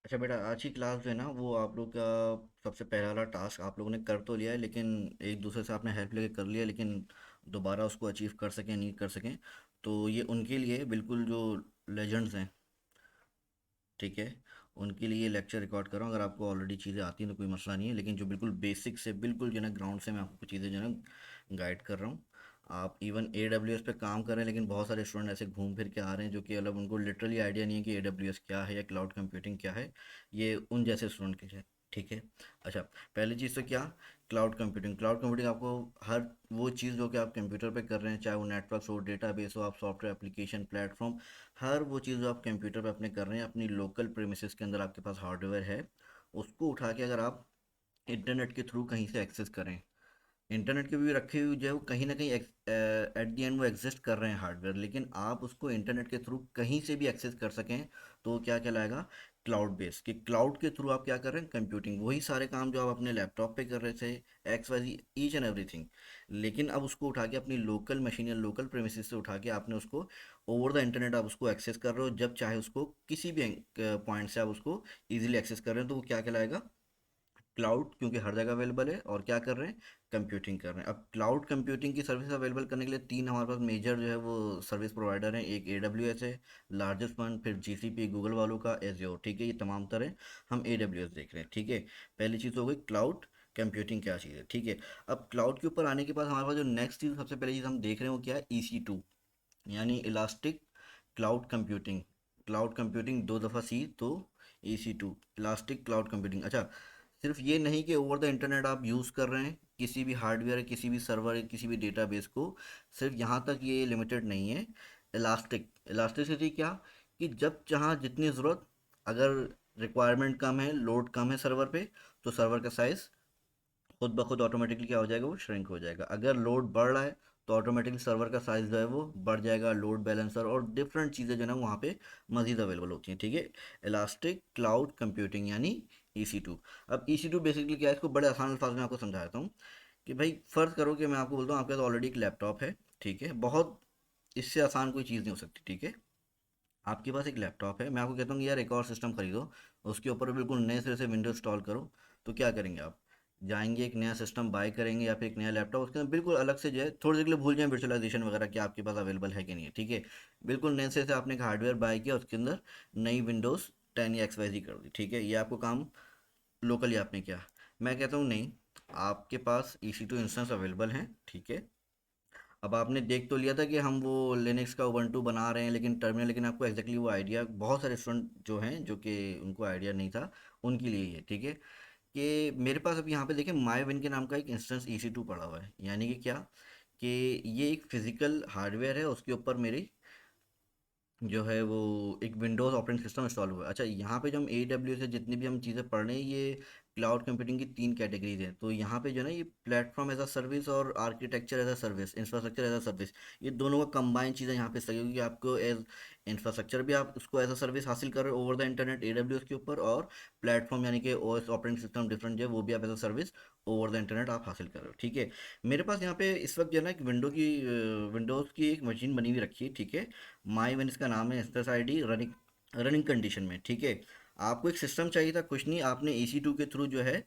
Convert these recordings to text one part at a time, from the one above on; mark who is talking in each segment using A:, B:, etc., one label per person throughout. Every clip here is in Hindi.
A: अच्छा बेटा, आज की क्लास जो है ना वो आप लोग का सबसे पहला वाला टास्क आप लोगों ने कर तो लिया है, लेकिन एक दूसरे से आपने हेल्प लेके कर लिया, लेकिन दोबारा उसको अचीव कर सकें नहीं कर सकें तो ये उनके लिए बिल्कुल जो लेजेंड्स हैं, ठीक है, उनके लिए लेक्चर रिकॉर्ड कर रहा हूँ। अगर आपको ऑलरेडी चीज़ें आती हैं तो कोई मसला नहीं है, लेकिन जो बिल्कुल बेसिक से बिल्कुल जो है ना ग्राउंड से मैं आपको कुछ चीज़ें जो है ना गाइड कर रहा हूँ। आप इवन ए डब्ल्यू एस पे काम कर रहे हैं, लेकिन बहुत सारे स्टूडेंट ऐसे घूम फिर के आ रहे हैं जो कि मतलब उनको लिटरली आइडिया नहीं है कि ए डब्ल्यू एस क्या है या क्लाउड कंप्यूटिंग क्या है। ये उन जैसे स्टूडेंट के लिए, ठीक है। अच्छा, पहली चीज़ तो क्या, क्लाउड कंप्यूटिंग आपको हर वो चीज़ जो कि आप कंप्यूटर पे कर रहे हैं, चाहे वो नेटवर्क हो, डेटाबेस हो, आप सॉफ्टवेयर एप्लीकेशन प्लेटफॉर्म, हर वो चीज़ जो आप कंप्यूटर पे अपने कर रहे हैं अपनी लोकल प्रेमिसेस के अंदर आपके पास हार्डवेयर है, उसको उठा के अगर आप इंटरनेट के थ्रू कहीं से एक्सेस करें, इंटरनेट के भी रखे हुए जो है वो कहीं ना कहीं एट दी एंड वो एग्जिस्ट कर रहे हैं हार्डवेयर, लेकिन आप उसको इंटरनेट के थ्रू कहीं से भी एक्सेस कर सकें तो वो क्या कहलाएगा, क्लाउड बेस। कि क्लाउड के थ्रू आप क्या कर रहे हैं, कंप्यूटिंग, वही सारे काम जो आप अपने लैपटॉप पे कर रहे थे, x y z each and everything, लेकिन अब उसको उठा के अपनी लोकल मशीन या लोकल प्रेमिसेस से उठा के आपने उसको ओवर द इंटरनेट आप उसको एक्सेस कर रहे हो, जब चाहे उसको किसी भी पॉइंट से आप उसको ईजिली एक्सेस कर रहे हैं, तो वो क्या कहलाएगा, क्लाउड। क्योंकि हर जगह अवेलेबल है और क्या कर रहे हैं, कंप्यूटिंग कर रहे हैं। अब क्लाउड कंप्यूटिंग की सर्विस अवेलेबल करने के लिए तीन हमारे पास मेजर जो है वो सर्विस प्रोवाइडर हैं। एक AWS है, लार्जेस्ट वन, फिर GCP गूगल वालों का, एज्योर, ठीक है, ये तमाम तरह हम AWS देख रहे हैं, ठीक है। पहली चीज़ हो गई क्लाउड कंप्यूटिंग क्या चीज़ है, ठीक है। अब क्लाउड के ऊपर आने के बाद हमारे पास जो नेक्स्ट चीज़ सबसे पहले चीज़ हम देख रहे हैं वो क्या है, EC2, यानी elastic cloud computing. Cloud computing दो दफ़ा सी तो EC2, इलास्टिक क्लाउड कंप्यूटिंग। अच्छा, सिर्फ ये नहीं कि ओवर द इंटरनेट आप यूज़ कर रहे हैं किसी भी हार्डवेयर, किसी भी सर्वर, किसी भी डेटाबेस को, सिर्फ यहाँ तक ये लिमिटेड नहीं है। इलास्टिसिटी क्या, कि जब जहाँ जितनी ज़रूरत, अगर रिक्वायरमेंट कम है, लोड कम है सर्वर पे, तो सर्वर का साइज़ खुद ब खुद ऑटोमेटिकली क्या हो जाएगा, वो श्रिंक हो जाएगा। अगर लोड बढ़ रहा है तो ऑटोमेटिकली सर्वर का साइज़ जो है वो बढ़ जाएगा, लोड बैलेंसर और डिफरेंट चीज़ें जो है ना वहाँ पे मज़ीद अवेलेबल होती हैं, ठीक है। इलास्टिक क्लाउड कंप्यूटिंग यानी EC2। अब EC2 बेसिकली क्या है, इसको बड़े आसान अल्फाज में आपको समझाता हूँ। कि भाई फ़र्ज़ करो कि मैं आपको बोलता हूँ आपके पास ऑलरेडी एक लैपटॉप है, ठीक है, बहुत इससे आसान कोई चीज़ नहीं हो सकती, ठीक है। आपके पास एक लैपटॉप है, मैं आपको कहता हूँ कि यार एक और सिस्टम खरीदो, उसके ऊपर बिल्कुल नए सिरे से विंडोज इंस्टॉल करो, तो क्या करेंगे आप, जाएंगे एक नया सिस्टम बाय करेंगे या फिर एक नया लैपटॉप, उसके अंदर बिल्कुल अलग से जो है थोड़ी देर के लिए भूल जाएं वर्चुअलाइजेशन वगैरह कि आपके पास अवेलेबल है कि नहीं है, ठीक है। बिल्कुल नए सिरे से आपने एक हार्डवेयर बाय किया, उसके अंदर नई विंडोज़ 10 या XYZ कर दी, ठीक है, ये आपको काम लोकली आपने किया। मैं कहता हूँ नहीं, आपके पास EC2 इंस्टेंस अवेलेबल हैं, ठीक है। अब आपने देख तो लिया था कि हम वो लिनक्स का उबंटू बना रहे हैं लेकिन टर्मिनल, लेकिन आपको एग्जैक्टली वो आइडिया, बहुत सारे स्टूडेंट जो हैं जो कि उनको आइडिया नहीं था, उनके लिए ही है, ठीक है। कि मेरे पास अब यहाँ पे देखें माई विन के नाम का एक इंस्टेंस EC2 पड़ा हुआ है, यानी कि क्या, कि ये एक फिजिकल हार्डवेयर है, उसके ऊपर मेरी जो है वो एक विंडोज़ ऑपरेटिंग सिस्टम इंस्टॉल हुआ है। अच्छा, यहाँ पे जो हम AWS से जितनी भी हम चीज़ें पढ़ रहे हैं, ये क्लाउड कंप्यूटिंग की तीन कैटेगरीज हैं। तो यहाँ पे जो है ना ये प्लेटफॉर्म एज अ सर्विस और architecture as a service, infrastructure as a service, ये दोनों का कंबाइन चीज़ें यहाँ पे सही होगी कि आपको एज इंफ्रास्ट्रक्चर भी आप उसको एज अ सर्विस हासिल कर रहे हो ओवर द इंटरनेट AWS के ऊपर, और प्लेटफॉर्म यानी कि OS ऑपरेटिंग सिस्टम डिफरेंट जो है वो भी आप as a service over the internet आप हासिल कर रहे हो, ठीक है। मेरे पास यहाँ पे इस वक्त जो है ना एक विंडोज़ की एक मशीन बनी हुई रखी है, ठीक है। माई वन इसका नाम है, instance ID running, running condition में, ठीक है। आपको एक सिस्टम चाहिए था, कुछ नहीं, आपने EC2 के थ्रू जो है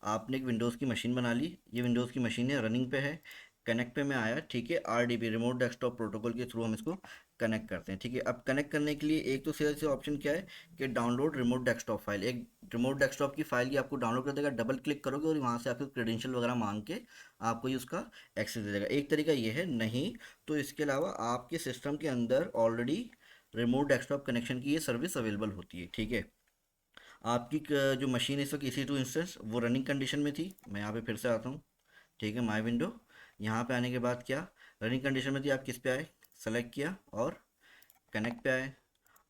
A: आपने एक विंडोज़ की मशीन बना ली, ये विंडोज़ की मशीन है, रनिंग पे है, कनेक्ट पे में आया, ठीक है। RDP रिमोट डेस्कटॉप प्रोटोकॉल के थ्रू हम इसको कनेक्ट करते हैं, ठीक है। अब कनेक्ट करने के लिए एक तो सीधा सीधा ऑप्शन क्या है कि डाउनलोड रिमोट डेस्कटॉप फाइल, एक रिमोट डेस्कटॉप की फाइल की आपको डाउनलोड कर देगा, डबल क्लिक करोगे और वहाँ से आपके क्रेडेंशियल वगैरह मांग के आपको ये उसका एक्सेस दे देगा। एक तरीका ये है, नहीं तो इसके अलावा आपके सिस्टम के अंदर ऑलरेडी रिमोट डेस्कटॉप कनेक्शन की ये सर्विस अवेलेबल होती है, ठीक है। आपकी जो मशीन इस वक्त EC2 इंस्टेंस वो रनिंग कंडीशन में थी, मैं यहाँ पे फिर से आता हूँ, ठीक है। माई विंडो, यहाँ पे आने के बाद क्या, रनिंग कंडीशन में थी, आप किस पे आए, सेलेक्ट किया और कनेक्ट पे आए,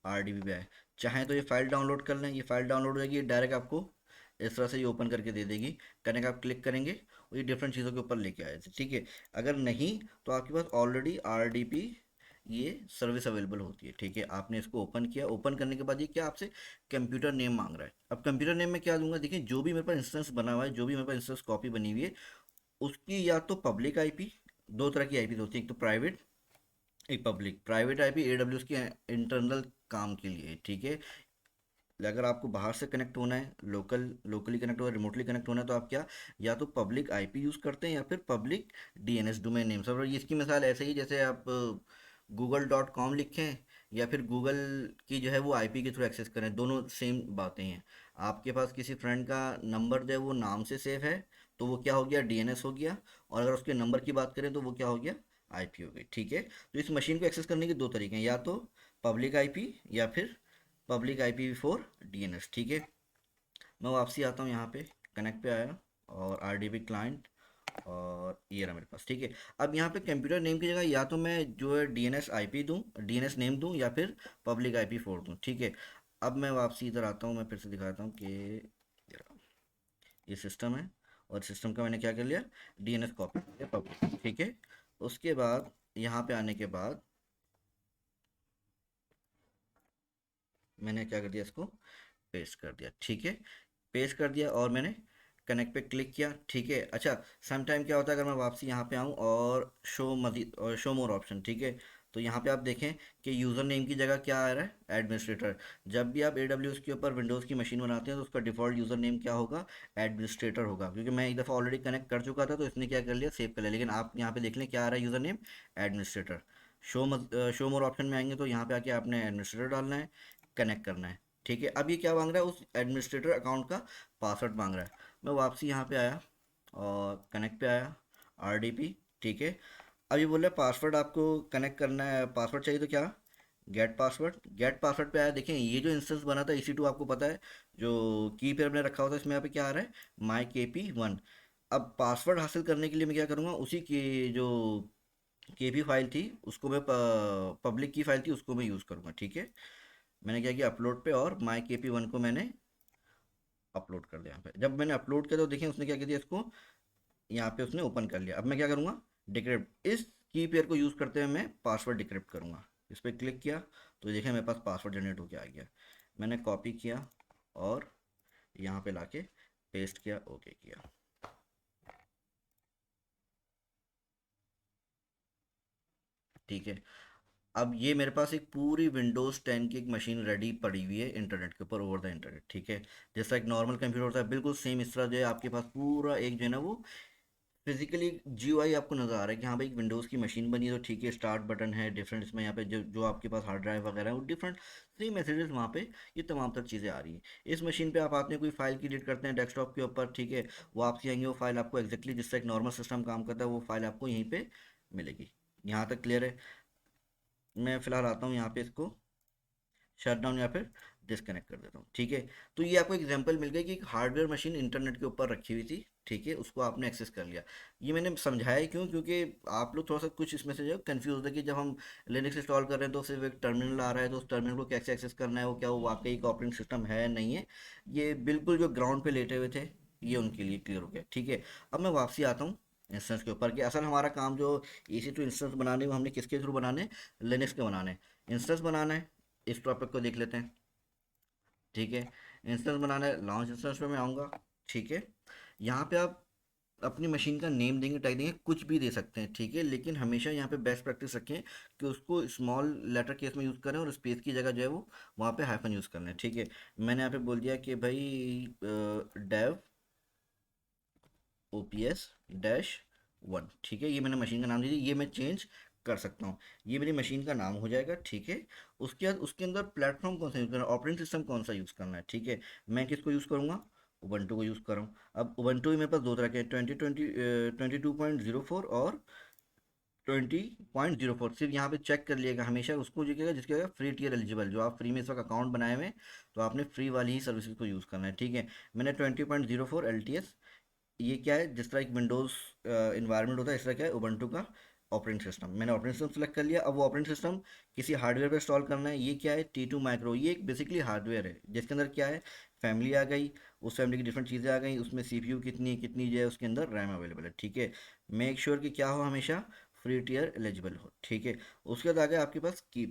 A: RDP पे आए। चाहें तो ये फाइल डाउनलोड कर लें, ये फाइल डाउनलोड हो जाएगी, ये डायरेक्ट आपको इस तरह से ये ओपन करके दे देगी। कनेक्ट आप क्लिक करेंगे और ये डिफरेंट चीज़ों के ऊपर लेके आए थे, ठीक है। अगर नहीं तो आपके पास ऑलरेडी RDP ये सर्विस अवेलेबल होती है, ठीक है। आपने इसको ओपन किया, ओपन करने के बाद ये क्या आपसे कंप्यूटर नेम मांग रहा है। अब कंप्यूटर नेम में क्या दूंगा, देखिए जो भी मेरे पास इंस्टेंस बना हुआ है, जो भी मेरे पास इंस्टेंस कॉपी बनी हुई है, उसकी या तो पब्लिक IP, दो तरह की IP होती है, एक तो प्राइवेट, एक पब्लिक। प्राइवेट IP AWS की इंटरनल काम के लिए, ठीक है। अगर आपको बाहर से कनेक्ट होना है, लोकली कनेक्ट होना है, रिमोटली कनेक्ट होना है, तो आप क्या, या तो पब्लिक आईपी यूज़ करते हैं या फिर public DNS, domain name server. ये इसकी मिसाल ऐसे ही जैसे आप google.com लिखें या फिर गूगल की जो है वो आईपी के थ्रू एक्सेस करें, दोनों सेम बातें हैं। आपके पास किसी फ्रेंड का नंबर जो है वो नाम से सेव है, तो वो क्या हो गया, डीएनएस हो गया। और अगर उसके नंबर की बात करें तो वो क्या हो गया, आईपी हो गई। ठीक है, तो इस मशीन को एक्सेस करने के दो तरीके हैं, या तो पब्लिक आईपी या फिर पब्लिक आईपी फॉर डीएनएस। ठीक है, मैं वापसी आता हूँ यहाँ पे, कनेक्ट पे आया और आरडीबी क्लाइंट, और ये रहा मेरे पास। ठीक है, अब यहाँ पे कंप्यूटर नेम की जगह या तो मैं जो है डीएनएस आईपी दूँ, डीएनएस नेम दूँ, या फिर पब्लिक आईपी फोर दूँ। ठीक है, अब मैं वापसी इधर आता हूँ, मैं फिर से दिखाता हूँ कि ये सिस्टम है, और सिस्टम का मैंने क्या कर लिया, डीएनएस कॉपी किया पब्लिक। ठीक है, उसके बाद यहाँ पे आने के बाद मैंने क्या कर दिया, इसको पेस्ट कर दिया। ठीक है, पेस्ट कर दिया और मैंने कनेक्ट पे क्लिक किया। ठीक है, अच्छा, सम टाइम क्या होता है, अगर मैं वापसी यहाँ पे आऊँ और शो मजीद और शो मोर ऑप्शन, ठीक है, तो यहाँ पे आप देखें कि यूज़र नेम की जगह क्या आ रहा है, एडमिनिस्ट्रेटर। जब भी आप AWS के ऊपर विंडोज़ की मशीन बनाते हैं तो उसका डिफ़ॉल्ट यूज़र नेम क्या होगा, एडमिनिस्ट्रेटर होगा। क्योंकि मैं एक दफ़ा ऑलरेडी कनेक्ट कर चुका था तो इसने क्या कर लिया, सेव कर लिया। लेकिन आप यहाँ पे देख लें क्या आ रहा है, यूज़र नेम एडमिनिस्ट्रेटर। शो मोर ऑप्शन में आएंगे तो यहाँ पे आके आपने एडमिनिस्ट्रेटर डालना है, कनेक्ट करना है। ठीक है, अब ये क्या मांग रहा है, उस एडमिनिस्ट्रेटर अकाउंट का पासवर्ड मांग रहा है। मैं वापसी यहाँ पे आया और कनेक्ट पे आया, आरडीपी। ठीक है, अब ये बोल रहा है पासवर्ड आपको कनेक्ट करना है, पासवर्ड चाहिए, तो क्या, गेट पासवर्ड पे आया। देखें ये जो इंस्टेंस बना था EC2, आपको पता है जो की पेयर मैंने रखा होता है, इसमें यहाँ पे क्या आ रहा है, माई KP1। अब पासवर्ड हासिल करने के लिए मैं क्या करूँगा, उसी की जो KP फाइल थी उसको मैं, पब्लिक की फाइल थी उसको मैं यूज़ करूँगा। ठीक है, मैंने क्या किया, अपलोड पे, और माई KP1 को मैंने अपलोड कर दिया यहाँ पे। जब मैंने अपलोड किया तो देखें उसने क्या किया दिया, इसको यहाँ पे उसने ओपन कर लिया। अब मैं क्या करूँगा, डिक्रिप्ट, इस की पेयर को यूज़ करते हुए मैं पासवर्ड डिक्रिप्ट करूँगा। इस पर क्लिक किया तो देखें मेरे पास पासवर्ड जनरेट होकर आ गया। मैंने कॉपी किया और यहाँ पे लाके पेस्ट किया, ओके किया। ठीक है, अब ये मेरे पास एक पूरी विंडोज़ 10 की एक मशीन रेडी पड़ी हुई है इंटरनेट के ऊपर, ओवर द इंटरनेट। ठीक है, जैसा एक नॉर्मल कंप्यूटर होता है बिल्कुल सेम, इस तरह जो है आपके पास पूरा एक जो है ना वो फिजिकली GUI आपको नज़र आ रहा है कि हाँ भाई एक विंडोज़ की मशीन बनी है। तो ठीक है, स्टार्ट बटन है डिफरेंट, इसमें यहाँ पे जो जो आपके पास हार्ड ड्राइव वगैरह है वो डिफरेंट, सेम मैसेजेस वहाँ पे, ये तमाम तर चीज़ें आ रही हैं। इस मशीन पे आप आते हैं, कोई फाइल क्रिएट करते हैं डेस्कटॉप के ऊपर। ठीक है, वो आपसे आएंगे, वो फाइल आपको एक्जैक्टली जिससे एक नॉर्मल सिस्टम काम करता है वो फाइल आपको यहीं पे मिलेगी। यहाँ तक क्लियर है। मैं फ़िलहाल आता हूँ यहाँ पे, इसको शट डाउन या फिर डिस्कनेक्ट कर देता हूँ। ठीक है, तो ये आपको एग्जांपल मिल गया कि एक हार्डवेयर मशीन इंटरनेट के ऊपर रखी हुई थी। ठीक है, उसको आपने एक्सेस कर लिया। ये मैंने समझाया ही क्यों, क्योंकि आप लोग थोड़ा सा कुछ इसमें से जो कंफ्यूज होता है कि जब हम लिनक्स इंस्टॉल कर रहे हैं तो सिर्फ एक टर्मिनल आ रहा है, तो उस टर्मिनल को कैसे एक्सेस करना है, वो क्या वो वाकई एक ऑपरेटिंग सिस्टम है नहीं है। ये बिल्कुल जो ग्राउंड पे लेटे हुए थे, ये उनके लिए क्लियर हो गया। ठीक है, अब मैं वापसी आता हूँ इंस्टेंस के ऊपर कि असल हमारा काम जो EC2 इंस्टेंस बनाने वो हमने किसके थ्रू बनाने, लिनक्स के बनाने, इंस्टेंस बनाना है। इस टॉपिक को देख लेते हैं। ठीक है, इंस्टेंस बनाना है, लॉन्च इंस्टेंस पे मैं आऊँगा। ठीक है, यहाँ पे आप अपनी मशीन का नेम देंगे, टाइप देंगे, कुछ भी दे सकते हैं। ठीक है, लेकिन हमेशा यहाँ पे बेस्ट प्रैक्टिस रखें कि उसको स्मॉल लेटर केस में यूज़ करें, और स्पेस की जगह जो है वो वहाँ पे हाइफन यूज़ करना है। ठीक है, मैंने यहाँ पे बोल दिया कि भाई डेव OPS-1। ठीक है, ये मैंने मशीन का नाम दे दिया, ये मैं चेंज कर सकता हूँ, ये मेरी मशीन का नाम हो जाएगा। ठीक है, उसके बाद उसके अंदर प्लेटफॉर्म कौन सा यूज़ करना है, ऑपरेटिंग सिस्टम कौन सा यूज़ करना है। ठीक है, मैं किसको यूज़ करूँगा, उबंटू को यूज़ कर रहा हूँ। अब उबंटू मेरे पास दो तरह के हैं, 22.04 और 20.04। सिर्फ यहाँ पे चेक कर लिएगा, हमेशा उसको जो कहेगा जिसके फ्री टियर एलिजिबल, जो आप फ्री में इस वक्त अकाउंट बनाए हुए हैं तो आपने फ्री वाली ही सर्विसेज को यूज़ करना है। ठीक है, मैंने 20.04 LTS, ये क्या है, जिस तरह एक विंडोज़ इन्वायरमेंट होता है इस तरह क्या है उबंटू का ऑपरेटिंग सिस्टम। मैंने ऑपरेटिंग सिस्टम सेलेक्ट कर लिया। अब वो ऑपरेटिंग सिस्टम किसी हार्डवेयर पे इंस्टॉल करना है। ये क्या है, T2 माइक्रो, ये एक बेसिकली हार्डवेयर है जिसके अंदर क्या है, फैमिली आ गई, उस फैमिली की डिफरेंट चीज़ें आ गई, उसमें CPU कितनी कितनी जो है उसके अंदर रैम अवेलेबल है। ठीक है, मेक श्योर कि क्या हो, हमेशा फ्री टियर एलिजिबल हो। ठीक है, उसके बाद आ गया आपके पास की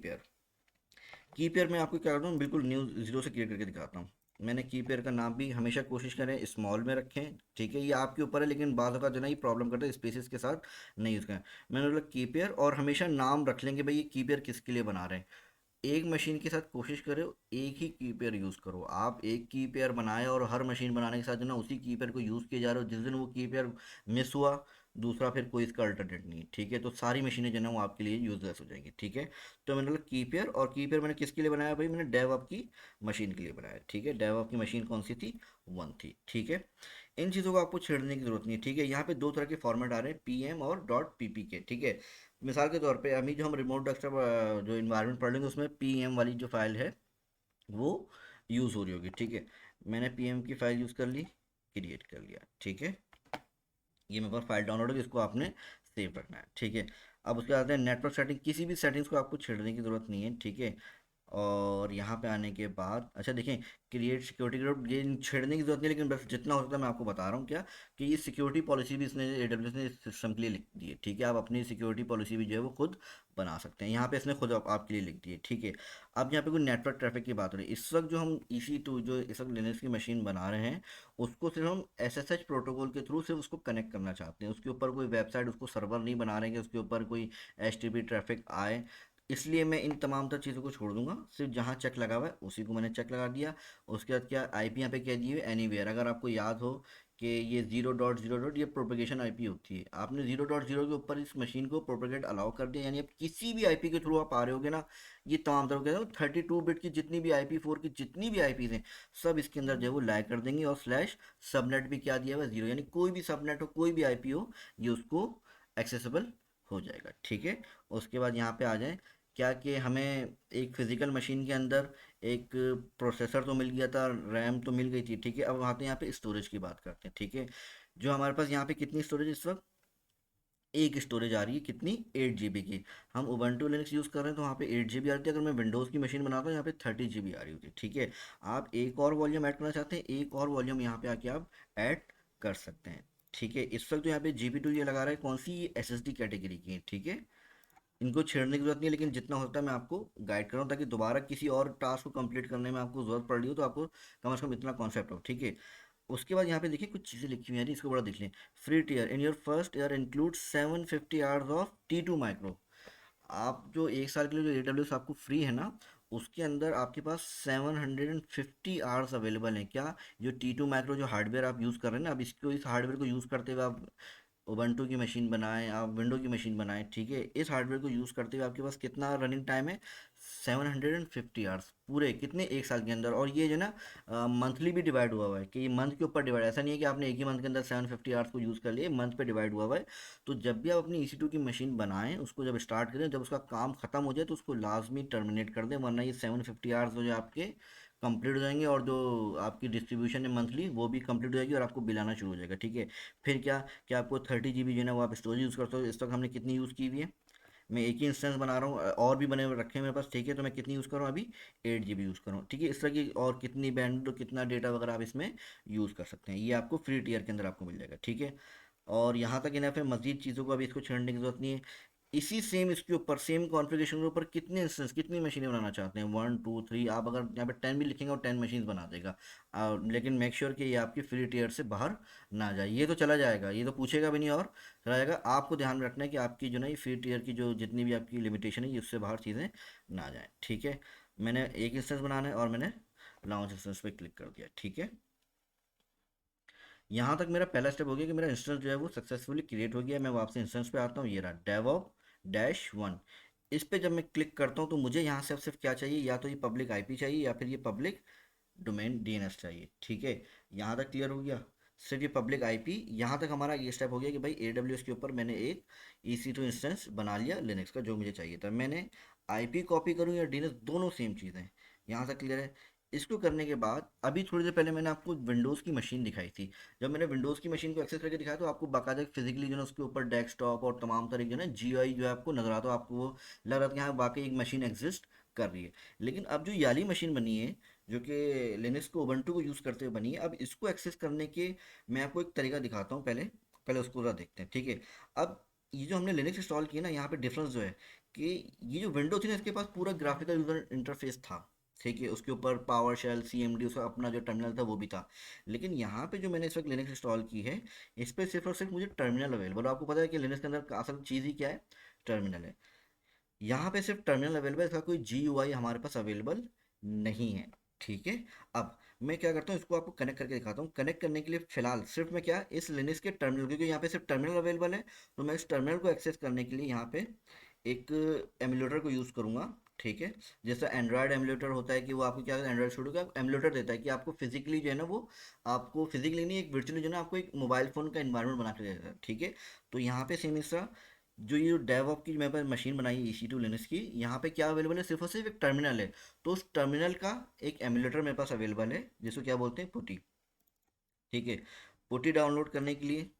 A: पेयर में आपको क्या करता हूँ, बिल्कुल न्यू जीरो से क्रिएट करके दिखाता हूँ। मैंने की पेयर का नाम भी हमेशा कोशिश करें स्मॉल में रखें। ठीक है, ये आपके ऊपर है, लेकिन बाद का जो ना ये प्रॉब्लम करता है, स्पेसेस के साथ नहीं यूज़ करें। मैंने बोला की पेयर, और हमेशा नाम रख लेंगे भाई ये की पेयर किसके लिए बना रहे हैं। एक मशीन के साथ कोशिश करो एक ही की पेयर यूज़ करो। आप एक की पेयर बनाए और हर मशीन बनाने के साथ जो ना उसी की पेयर को यूज़ किए जा रहे हो, जिस दिन वो की पेयर मिस हुआ, दूसरा फिर कोई इसका अल्टरनेट नहीं है, ठीक है? तो सारी मशीनें जो है ना वो आपके लिए यूजलेस हो जाएंगी, ठीक है? तो मैंने बोला की पेयर, और की पेयर मैंने किसके लिए बनाया भाई? मैंने डेवऑप की मशीन के लिए बनाया, ठीक है? डेवऑप की मशीन कौन सी थी? वन थी, ठीक है? इन चीज़ों को आपको छेड़ने की जरूरत नहीं है, ठीक है? यहाँ पे दो तरह के फॉर्मेट आ रहे हैं, पी एम और डॉट पी पी के, ठीक है? मिसाल के तौर पे अभी जो हम रिमोट डेस्कटॉप जो इन्वायरमेंट पढ़ लेंगे उसमें पी एम वाली जो फाइल है वो यूज़ हो रही होगी, ठीक है? मैंने पी एम की फाइल यूज़ कर ली, क्रिएट कर लिया, ठीक है? ये मेरे पास फाइल डाउनलोड है, इसको आपने सेव रखना है, ठीक है? अब उसके बाद आते हैं नेटवर्क सेटिंग। किसी भी सेटिंग्स को आपको छेड़ने की ज़रूरत नहीं है, ठीक है? और यहाँ पे आने के बाद अच्छा देखें, क्रिएट सिक्योरिटी ग्रुप, ये छेड़ने की जरूरत नहीं है, लेकिन बस जितना हो सकता है मैं आपको बता रहा हूँ क्या, कि ये सिक्योरिटी पॉलिसी भी इसने एडब्ल्यूएस ने सिस्टम के लिए लिख दी है, ठीक है? आप अपनी सिक्योरिटी पॉलिसी भी जो है वो खुद बना सकते हैं, यहाँ पे इसने खुद आपके लिए लिख दी है, ठीक है? अब यहाँ पे कोई नेटवर्क ट्रैफिक की बात हो रही है, इस वक्त जो हम EC2 जो इस वक्त लिनक्स की मशीन बना रहे हैं, उसको सिर्फ हम SSH प्रोटोकॉल के थ्रू सिर्फ उसको कनेक्ट करना चाहते हैं, उसके ऊपर कोई वेबसाइट, उसको सर्वर नहीं बना रहे हैं कि उसके ऊपर कोई HTTP ट्रैफिक आए। इसलिए मैं इन तमाम तर चीज़ों को छोड़ दूंगा, सिर्फ जहाँ चेक लगा हुआ है उसी को मैंने चेक लगा दिया। उसके बाद क्या, आईपी यहाँ पे कह दिए एनीवेयर। अगर आपको याद हो कि ये 0.0 ये प्रोपेगेशन आईपी होती है, आपने 0.0 के ऊपर इस मशीन को प्रोपेगेट अलाउ कर दिया, यानी आप किसी भी आईपी के थ्रू आप आ रहे होगे ना, ये तमाम तरह के 32 बिट की जितनी भी IP4 की जितनी भी आईपीज हैं, सब इसके अंदर जो है वो लैग कर देंगी। और स्लैश सबनेट भी क्या दिया हुआ है? 0, यानी कोई भी सबनेट हो, कोई भी आईपी हो, ये उसको एक्सेसिबल हो जाएगा, ठीक है? उसके बाद यहाँ पे आ जाए क्या, कि हमें एक फिजिकल मशीन के अंदर एक प्रोसेसर तो मिल गया था, रैम तो मिल गई थी, ठीक है? अब आते हैं यहाँ पे स्टोरेज की बात करते हैं, ठीक है? जो हमारे पास यहाँ पे कितनी स्टोरेज इस वक्त, एक स्टोरेज आ रही है कितनी, 8 GB की। हम उबंटू लिनक्स यूज़ कर रहे हैं तो वहाँ पे 8 GB आ रही थी। अगर मैं विंडोज़ की मशीन बनाता हूँ यहाँ पे 30 GB आ रही होती है, ठीक है? आप एक और वॉल्यूम ऐड करना चाहते हैं, एक और वॉल्यूम यहाँ पे आके आप ऐड कर सकते हैं, ठीक है? इस वक्त तो यहाँ पे GB2 ये लगा रहा है, कौन सी? SSD कैटेगरी की है, ठीक है? इनको छेड़ने की जरूरत नहीं है, लेकिन जितना होता है मैं आपको गाइड कर रहा हूँ, ताकि दोबारा किसी और टास्क को कंप्लीट करने में आपको जरूरत पड़ रही हो तो आपको कम से कम इतना कॉन्सेप्ट हो, ठीक है? उसके बाद यहाँ पे देखिए कुछ चीज़ें लिखी हुई हैं, इसको बड़ा देख लें। Free tier in your first year include 750 hours of T2 micro. आप जो एक साल के लिए जो AWS आपको फ्री है ना, उसके अंदर आपके पास 750 आवर्स अवेलेबल हैं। क्या? जो T2 माइक्रो जो हार्डवेयर आप यूज़ कर रहे हैं ना, अब इसको, इस हार्डवेयर को यूज़ करते हुए आप उबंटू की मशीन बनाएं, आप विंडो की मशीन बनाएं, ठीक है? इस हार्डवेयर को यूज़ करते हुए आपके पास कितना रनिंग टाइम है? 750 आवर्स पूरे, कितने? एक साल के अंदर। और ये जो ना मंथली भी डिवाइड हुआ हुआ है, कि ये मंथ के ऊपर डिवाइड, ऐसा नहीं है कि आपने एक ही मंथ के अंदर 750 आवर्स को यूज़ कर लिए, मंथ पे डिवाइड हुआ हुआ है। तो जब भी आप अपनी EC2 की मशीन बनाएं, उसको जब स्टार्ट करें, जब उसका काम खत्म हो जाए तो उसको लाजमी टर्मिनेट कर दें, वरना ये 750 आवर्स जो है आपके कंप्लीट हो जाएंगे, और जो आपकी डिस्ट्रीब्यूशन है मंथली वो भी कंप्लीट हो जाएगी, और आपको बिल आना शुरू हो जाएगा, ठीक है? फिर क्या, कि आपको 30 GB जो है ना वो आप स्टोरेज यूज़ करते हो। इस वक्त हमने कितनी यूज़ की हुई है? मैं एक ही इंस्टेंस बना रहा हूँ, और भी बने हुए रखे हैं मेरे पास, ठीक है? तो मैं कितनी यूज़ कर रहा हूँ अभी? 8 GB यूज़ कर रहा हूँ, ठीक है? इस तरह की और कितनी बैंड, कितना डेटा वगैरह आप इसमें यूज़ कर सकते हैं, ये आपको फ्री टीयर के अंदर आपको मिल जाएगा, ठीक है? और यहाँ तक इनफ है, मजीद चीज़ों को अभी इसको छेड़ने की जरूरत नहीं है। इसी सेम इसके ऊपर सेम कॉन्फ़िगरेशन के ऊपर कितने इंस्टेंस, कितनी मशीनें बनाना चाहते हैं? 1 2 3, आप अगर यहाँ पे 10 भी लिखेंगे और 10 मशीन बना देगा। लेकिन मेक श्योर कि ये आपकी फ्री टीयर से बाहर ना जाए। ये तो चला जाएगा, ये तो पूछेगा भी नहीं और चला जाएगा। आपको ध्यान में रखना है कि आपकी जो ना ये फ्री टीयर की जो जितनी भी आपकी लिमिटेशन है, ये उससे बाहर चीज़ें ना जाएँ, ठीक है? मैंने एक इंस्टेंस बनाना है और मैंने लॉन्च इंस्टेंस पे क्लिक कर दिया, ठीक है? यहाँ तक मेरा पहला स्टेप हो गया कि मेरा इंस्टेंस जो है वो सक्सेसफुली क्रिएट हो गया। मैं वापस इंस्टेंस पे आता हूँ, ये रहा DevOps-1। इस पे जब मैं क्लिक करता हूँ तो मुझे यहाँ से अब सिर्फ क्या चाहिए, या तो ये पब्लिक आईपी चाहिए या फिर ये पब्लिक डोमेन DNS चाहिए, ठीक है? यहाँ तक क्लियर हो गया, सिर्फ ये पब्लिक आईपी। यहाँ तक हमारा ये स्टेप हो गया कि भाई AWS के ऊपर मैंने एक EC2 इंस्टेंस बना लिया लिनक्स का, जो मुझे चाहिए था। मैंने आईपी कॉपी करूँ या DNS, दोनों सेम चीज़ें हैं। यहाँ तक क्लियर है? इसको करने के बाद अभी थोड़ी देर पहले मैंने आपको विंडोज़ की मशीन दिखाई थी। जब मैंने विंडोज़ की मशीन को एक्सेस करके दिखाया तो आपको बाकायदा फिजिकली जो है उसके ऊपर डेस्कटॉप और तमाम तरह के जो है ना GUI जो है आपको नजर आता, आपको वो लग रहा था कि हाँ वाकई एक मशीन एग्जिस्ट कर रही है। लेकिन अब जो ये वाली मशीन बनी है, जो कि लिनक्स को उबंटू को यूज़ करते हुए बनी है, अब इसको एक्सेस करने के मैं आपको एक तरीका दिखाता हूँ। पहले पहले उसको ज़रा देखते हैं, ठीक है? अब ये जो हमने लिनक्स इंस्टॉल किया ना, यहाँ पे डिफरेंस जो है कि ये जो विंडो थी ना, इसके पास पूरा ग्राफिकल यूज़र इंटरफेस था, ठीक है? उसके ऊपर पावर शेल CMD उसका अपना जो टर्मिनल था वो भी था। लेकिन यहाँ पे जो मैंने इस वक्त लिनक्स इंस्टॉल की है, इस पर सिर्फ और सिर्फ मुझे टर्मिनल अवेलेबल। आपको पता है कि लिनक्स के अंदर असल चीज़ ही क्या है? टर्मिनल है। यहाँ पे सिर्फ टर्मिनल अवेलेबल है, इसका कोई GUI हमारे पास अवेलेबल नहीं है। ठीक है। अब मैं क्या करता हूँ, इसको आपको कनेक्ट करके दिखाता हूँ। कनेक्ट करने के लिए फिलहाल सिर्फ मैं क्या, इस लिनक्स के टर्मिनल, क्योंकि यहाँ पे सिर्फ टर्मिनल अवेलेबल है, तो मैं इस टर्मिनल को एक्सेस करने के लिए यहाँ पे एक एमुलेटर को यूज़ करूँगा। ठीक है। जैसा एंड्रॉयड एमुलेटर होता है कि वो आपको क्या, एंड्रॉयड स्टूडियो का एमुलेटर देता है कि आपको फिजिकली जो है ना, वो आपको फिजिकली नहीं, एक वर्चुअली जो है ना, आपको एक मोबाइल फ़ोन का इन्वायरमेंट बना के देता है। ठीक है। तो यहाँ पे सेम इस तरह जो ये डेवऑप की मेरे पास मशीन बनाई है EC2 लिनक्स की, यहाँ पे क्या अवेलेबल है, सिर्फ और सिर्फ एक टर्मिनल है। तो उस टर्मिनल का एक एमुलेटर मेरे पास अवेलेबल है, जिसको क्या बोलते हैं, पुटी। ठीक है। पुटी डाउनलोड करने के लिए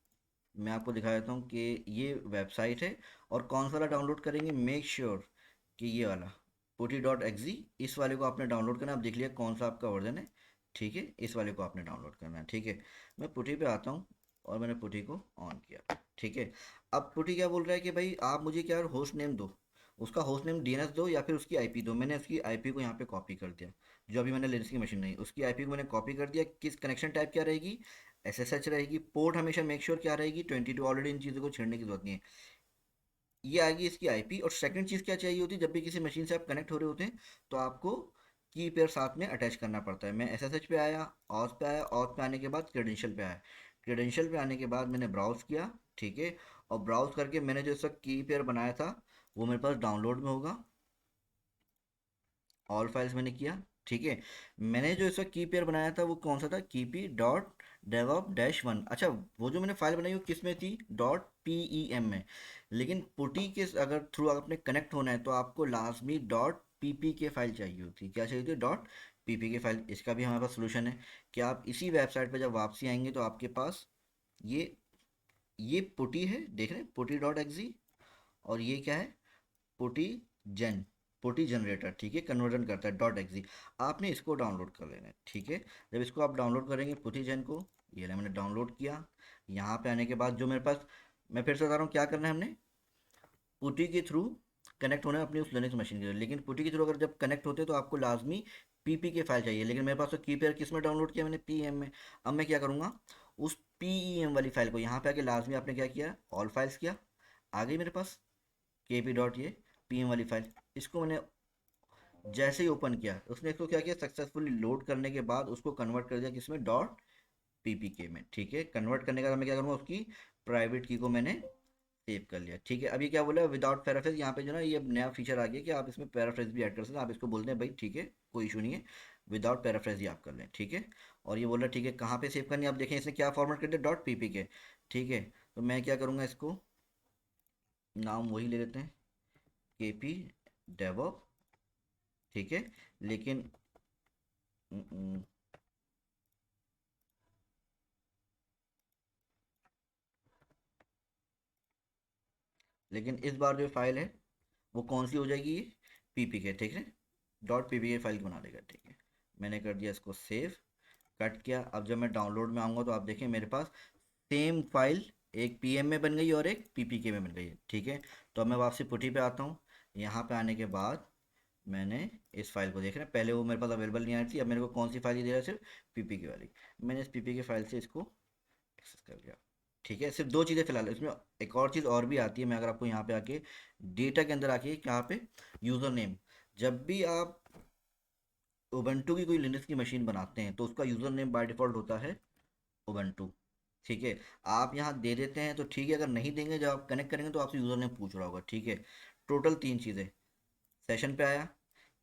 A: मैं आपको दिखा देता हूँ कि ये वेबसाइट है। और कौन सा वाला डाउनलोड करेंगे, मेक श्योर कि ये वाला putty.exe, इस वाले को आपने डाउनलोड करना है। आप देख लिया कौन सा आपका वर्जन है। ठीक है। इस वाले को आपने डाउनलोड करना है। ठीक है। मैं पुटी पे आता हूँ और मैंने पुटी को ऑन किया। ठीक है। अब पुटी क्या बोल रहा है कि भाई आप मुझे क्या होस्ट नेम दो, उसका होस्ट नेम DNS दो या फिर उसकी IP दो। मैंने उसकी IP को यहाँ पे कॉपी कर दिया। जो अभी मैंने लिनक्स की मशीन नहीं, उसकी IP को मैंने कॉपी कर दिया। किस कनेक्शन टाइप क्या रहेगी, SSH रहेगी। पोर्ट हमेशा मेक श्योर क्या रहेगी, 22। ऑलरेडी इन चीज़ों को छेड़ने की जरूरत नहीं है, ये आएगी इसकी IP। और सेकंड चीज़ क्या चाहिए होती है, जब भी किसी मशीन से आप कनेक्ट हो रहे होते हैं तो आपको की पेयर साथ में अटैच करना पड़ता है। मैं SSH पे आया, ऑथ पे आया, ऑथ पे आने के बाद क्रेडेंशियल पे आया। क्रेडेंशियल पे आने के बाद मैंने ब्राउज़ किया। ठीक है। और ब्राउज़ करके मैंने जो इसका की पेयर बनाया था वो मेरे पास डाउनलोड में होगा। ऑल फाइल्स मैंने किया। ठीक है। मैंने जो इसका की पेयर बनाया था वो कौन सा था, kp.devop-1। अच्छा, वो जो मैंने फाइल बनाई वो किस में थी, .pem में। लेकिन पुटी के अगर थ्रू आपने कनेक्ट होना है तो आपको लाजमी .ppk फाइल चाहिए होती है। क्या चाहिए होती है, .ppk फाइल। इसका भी हमारे पास सोल्यूशन है कि आप इसी वेबसाइट पर जब वापसी आएंगे तो आपके पास ये ये पुटी है, देख रहे हैं, पुटी.exe। और ये क्या है, पुटी जेन, पुटी जनरेटर। ठीक है। कन्वर्जन करता है .exe। आपने इसको डाउनलोड कर लेना है। ठीक है। जब इसको आप डाउनलोड करेंगे पुटी जेन को, ये ना मैंने डाउनलोड किया। यहाँ पे आने के बाद जो मेरे पास, मैं फिर से बता रहा हूँ क्या करना है हमने, पुटी के थ्रू कनेक्ट होना है अपनी उस लिनक्स मशीन के लिए। लेकिन पुटी के थ्रू अगर जब कनेक्ट होते हैं तो आपको लाजमी PPK फाइल चाहिए। लेकिन मेरे पास तो की पेयर किस में डाउनलोड किया, मैंने PEM में। अब मैं क्या करूँगा, उस PEM वाली फाइल को यहाँ पे आके लाजमी आपने क्या किया, ऑल फाइल्स किया। आ गई मेरे पास KP डॉट ये PM वाली फाइल। इसको मैंने जैसे ही ओपन किया, उसने इसको क्या किया, सक्सेसफुली लोड करने के बाद उसको कन्वर्ट कर दिया किसमें, .ppk में। ठीक है। कन्वर्ट करने के बाद मैं क्या करूँगा, उसकी प्राइवेट की को मैंने सेव कर लिया। ठीक है। अभी क्या बोला, विदाउट पैराफ्रेज। यहाँ पे जो ना ये नया फीचर आ गया कि आप इसमें पैराफ्रेज भी ऐड कर सकते हैं। आप इसको बोलते हैं भाई ठीक है, कोई इशू नहीं है, विदाउट पैराफ्रेज ही आप कर लें। ठीक है। और ये बोला ठीक है, कहाँ पे सेव करनी है, आप देखें इसने क्या फॉर्मेट कर दिया, .ppk। ठीक है। तो मैं क्या करूँगा, इसको नाम वही ले लेते हैं, KP डेवॉप। ठीक है। लेकिन उम, उम, लेकिन इस बार जो फाइल है वो कौन सी हो जाएगी, ये PPK। ठीक है। .ppk फाइल बना देगा। ठीक है। मैंने कर दिया इसको सेव, कट किया। अब जब मैं डाउनलोड में आऊँगा तो आप देखें मेरे पास सेम फाइल एक PM में बन गई और एक PPK में बन गई है। ठीक है। तो अब मैं वापसी पुटी पे आता हूँ। यहाँ पे आने के बाद मैंने इस फाइल को देख रहे हैं, पहले वो मेरे पास अवेलेबल नहीं आ रही थी, अब मेरे को कौन सी फाइल ही दे रहा है, सिर्फ PPK वाली। मैंने इस PPK फाइल से इसको एक्सेस कर लिया। ठीक है। सिर्फ दो चीज़ें फिलहाल इसमें, एक और चीज़ और भी आती है। मैं अगर आपको यहाँ पे आके डेटा के अंदर आके यहाँ पे यूज़र नेम, जब भी आप उबंटू की कोई लिनक्स की मशीन बनाते हैं तो उसका यूज़र नेम बाय डिफ़ॉल्ट होता है उबंटू। ठीक है। आप यहाँ दे देते हैं तो ठीक है, अगर नहीं देंगे जब आप कनेक्ट करेंगे तो आपसे यूज़र नेम पूछ रहा होगा। ठीक है। टोटल तीन चीज़ें, सेशन पे आया,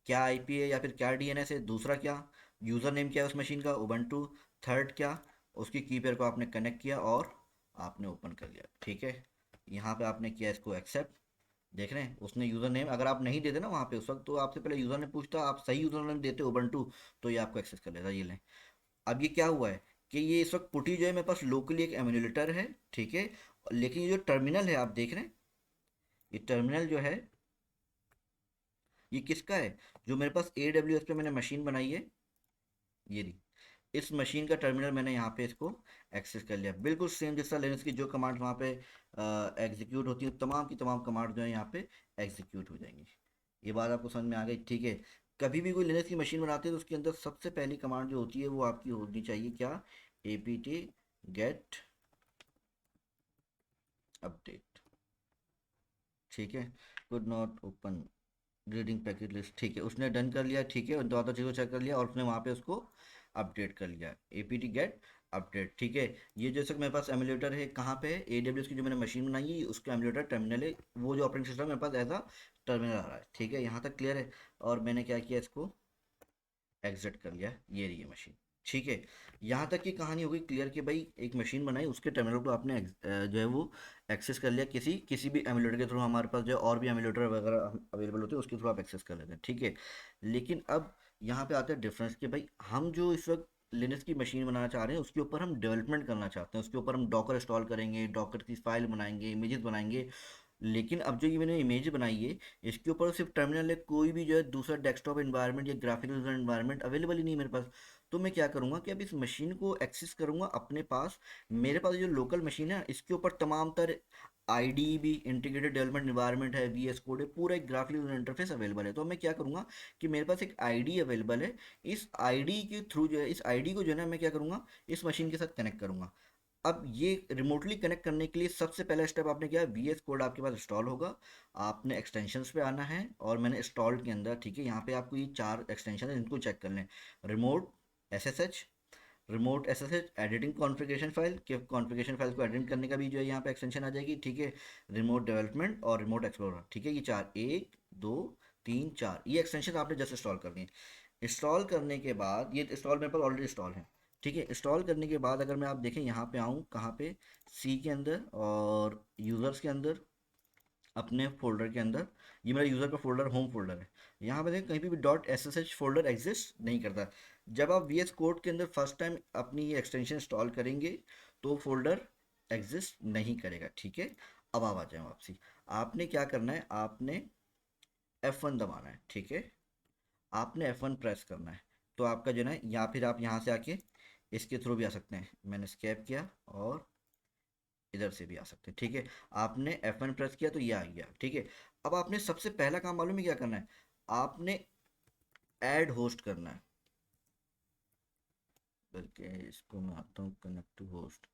A: क्या IP है या फिर क्या DNS है, दूसरा क्या यूज़र नेम क्या है उस मशीन का, उबंटू। थर्ड क्या, उसकी की पेयर को आपने कनेक्ट किया और आपने ओपन कर लिया। ठीक है। यहाँ पे आपने किया इसको एक्सेप्ट। देख रहे हैं उसने यूज़र नेम, अगर आप नहीं देते ना वहाँ पे उस वक्त, तो आपसे पहले यूज़र नेम पूछता, आप सही यूज़र नेम देते उबंटू तो ये आपको एक्सेस कर लेता। ये लें। अब ये क्या हुआ है कि ये इस वक्त पुटी जो है मेरे पास लोकली एक एमुलेटर है। ठीक है। लेकिन ये जो टर्मिनल है आप देख रहे हैं, ये टर्मिनल जो है ये किसका है, जो मेरे पास AWS पे मैंने मशीन बनाई है, ये रही। इस मशीन का टर्मिनल मैंने यहाँ पे इसको एक्सेस कर लिया। बिल्कुल सेम जैसा लिनक्स की जो कमांड वहाँ पे एग्जीक्यूट होती है, तमाम की तमाम कमांड जो है यहाँ पे एग्जीक्यूट हो जाएंगी। ये बात आपको समझ में आ गई। ठीक है। कभी भी कोई लिनक्स की मशीन बनाते हैं तो उसके अंदर सबसे पहली कमांड जो होती है वो आपकी होनी चाहिए क्या, apt get अपडेट। ठीक है, could not open reading packet list, ठीक है, उसने डन कर लिया, ठीक है, उन दोनों चीज़ों को चेक कर लिया और उसने वहाँ पे उसको अपडेट कर लिया, एपीटी गेट अपडेट, ठीक है। ये जैसे कि मेरे पास एमुलेटर है, कहाँ पे है, AWS की जो मैंने मशीन बनाई है उसका एमुलेटर टर्मिनल है, वो जो ऑपरेटिंग सिस्टम मेरे पास एज अ टर्मिनल आ रहा है, ठीक है, यहाँ तक क्लियर है। और मैंने क्या किया, इसको एग्जिट कर लिया, ये रही है मशीन, ठीक है। यहाँ तक की कहानी हो गई क्लियर कि भाई एक मशीन बनाई, उसके टर्मिनल को आपने जो है वो एक्सेस कर लिया, किसी किसी भी एमुलेटर के थ्रू, हमारे पास जो है और भी एमुलेटर वगैरह अवेलेबल होते हैं उसके थ्रू आप एक्सेस कर लेते हैं, ठीक है। लेकिन अब यहाँ पे आता है डिफरेंस कि भाई हम जो इस वक्त लिनक्स की मशीन बनाना चाह रहे हैं उसके ऊपर हम डेवलपमेंट करना चाहते हैं, उसके ऊपर हम डॉकर इंस्टॉल करेंगे, डॉकर की फाइल बनाएंगे, इमेजेस बनाएंगे। लेकिन अब जो ये मैंने इमेज बनाई है इसके ऊपर सिर्फ टर्मिनल है, कोई भी जो है दूसरा डेस्कटॉप एनवायरनमेंट या ग्राफिकल यूजर एनवायरनमेंट अवेलेबल ही नहीं है मेरे पास। तो मैं क्या करूँगा कि अब इस मशीन को एक्सेस करूँगा अपने पास, मेरे पास जो लोकल मशीन है इसके ऊपर तमाम तर आईडी भी, इंटीग्रेटेड डेवलपमेंट एनवायरनमेंट है, वीएस कोड है, पूरा एक ग्राफिकल यूजर इंटरफेस अवेलेबल है। तो मैं क्या करूँगा कि मेरे पास एक आईडी अवेलेबल है, इस आईडी के थ्रू जो है, इस आईडी को जो है ना मैं क्या करूँगा, इस मशीन के साथ कनेक्ट करूँगा। अब ये रिमोटली कनेक्ट करने के लिए सबसे पहला स्टेप आपने क्या है, वीएस कोड आपके पास इंस्टॉल होगा, आपने एक्सटेंशंस पे आना है, और मैंने इंस्टॉल्ड के अंदर, ठीक है, यहाँ पे आपको ये 4 एक्सटेंशन है, इनको चेक कर लें। Remote SSH, remote SSH editing configuration file, कि कॉन्फ़िगरेशन फाइल को एडिट करने का भी जो है यहाँ पे एक्सटेंशन आ जाएगी, ठीक है। रिमोट डेवलपमेंट और रिमोट एक्सप्लोरर, ठीक है, ये 4, 1 2 3 4 ये एक्सटेंशन आपने जस्ट इंस्टॉल कर दिए। इंस्टॉल करने के बाद ये इंस्टॉल मेरे पास ऑलरेडी इंस्टॉल है, ठीक है। इंस्टॉल करने के बाद अगर मैं आप देखें यहाँ पे आऊँ कहाँ पे, सी के अंदर और यूज़र्स के अंदर, अपने फोल्डर के अंदर, ये मेरा यूज़र का फोल्डर होम फोल्डर है, यहाँ पे देखें कहीं पे भी dot S S H folder exist नहीं करता। जब आप वी एस कोड के अंदर फर्स्ट टाइम अपनी ये एक्सटेंशन इंस्टॉल करेंगे तो फोल्डर एग्जिस्ट नहीं करेगा, ठीक है। अब आप आ जाए वापसी, आपने क्या करना है, आपने F1 दबाना है, ठीक है, आपने F1 प्रेस करना है। तो आपका जो है ना, या फिर आप यहाँ से आके इसके थ्रू भी आ सकते हैं, मैंने स्केप किया और इधर से भी आ सकते हैं, ठीक है। आपने F1 प्रेस किया तो ये आ गया, ठीक है। अब आपने सबसे पहला काम मालूम है क्या करना है, आपने ऐड होस्ट करना है, बल्कि इसको मैं आता हूँ connect to host,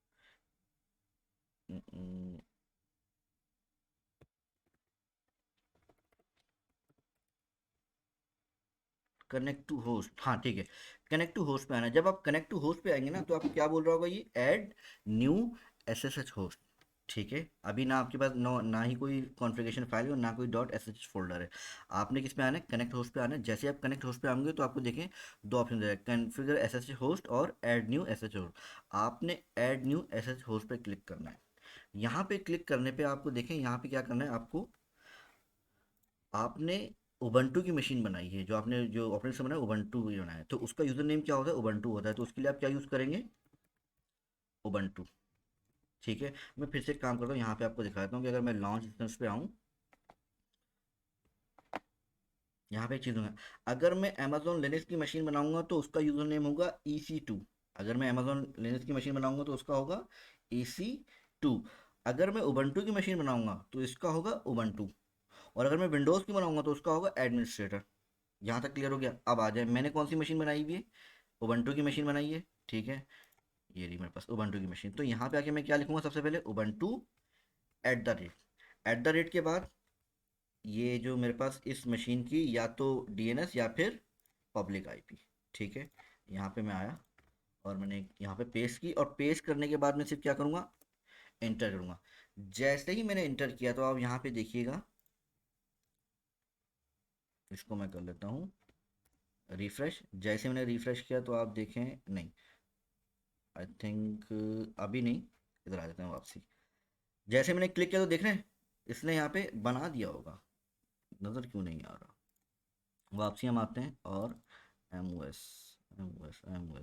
A: connect to host, हाँ ठीक है, कनेक्ट टू होस्ट पे आना है। जब आप कनेक्ट टू होस्ट पे आएंगे ना तो आपको क्या बोल रहा होगा, ये ऐड न्यू एसएसएच होस्ट, ठीक है। अभी ना आपके पास ना ही कोई कॉन्फ़िगरेशन फाइल है और ना कोई डॉट एसएसएच फोल्डर है। आपने किस पे आना है, कनेक्ट होस्ट पे आना है। जैसे आप कनेक्ट होस्ट पे आएंगे तो आपको देखें दो ऑप्शन दे रहा है, कॉन्फ़िगर एसएसएच होस्ट और ऐड न्यू एसएसएच होस्ट। आपने ऐड न्यू एसएसएच होस्ट पे क्लिक करना है। यहाँ पे क्लिक करने पे आपको देखें, यहाँ पे क्या करना है आपको, आपने उबंटू की मशीन बनाई है, जो आपने जो ऑपरेटिंग सिस्टम बनाया उबंटू ही बनाया है, तो उसका यूज़र नेम क्या होता है, उबंटू होता है। तो उसके लिए आप क्या यूज़ करेंगे, उबंटू, ठीक है। मैं फिर से एक काम करता हूँ, यहाँ पे आपको दिखाता हूँ कि अगर मैं लॉन्च इंस्टेंस पे आऊँ, यहाँ पे एक चीज़ होगा, अगर मैं अमेजोन लिनक्स की मशीन बनाऊंगा तो उसका यूज़र नेम होगा EC2। अगर मैं अमेजोन लिनक्स की मशीन बनाऊंगा तो उसका होगा EC2। अगर मैं उबंटू की मशीन बनाऊंगा तो इसका होगा उबंटू, और अगर मैं विंडोज़ की बनाऊंगा तो उसका होगा एडमिनिस्ट्रेटर। यहाँ तक क्लियर हो गया। अब आ जाए, मैंने कौन सी मशीन बनाई हुई है, उबंटू की मशीन बनाई है, ठीक है, ये रही मेरे पास उबंटू की मशीन। तो यहाँ पे आके मैं क्या लिखूंगा, सबसे पहले उबंटू @ के बाद ये जो मेरे पास इस मशीन की या तो DNS या फिर पब्लिक IP, ठीक है। यहाँ पे मैं आया और मैंने यहाँ पे पेस्ट की, और पेस्ट करने के बाद मैं सिर्फ क्या करूँगा, इंटर करूँगा। जैसे ही मैंने इंटर किया तो आप यहाँ पे देखिएगा, इसको मैं कर लेता हूँ रिफ्रेश। जैसे मैंने रिफ्रेश किया तो आप देखें, नहीं, आई थिंक अभी नहीं, इधर आ जाते हैं वापसी। जैसे मैंने क्लिक किया तो देख रहे हैं इसने यहाँ पे बना दिया होगा, नज़र क्यों नहीं आ रहा। वापसी हम आते हैं और MOS MOS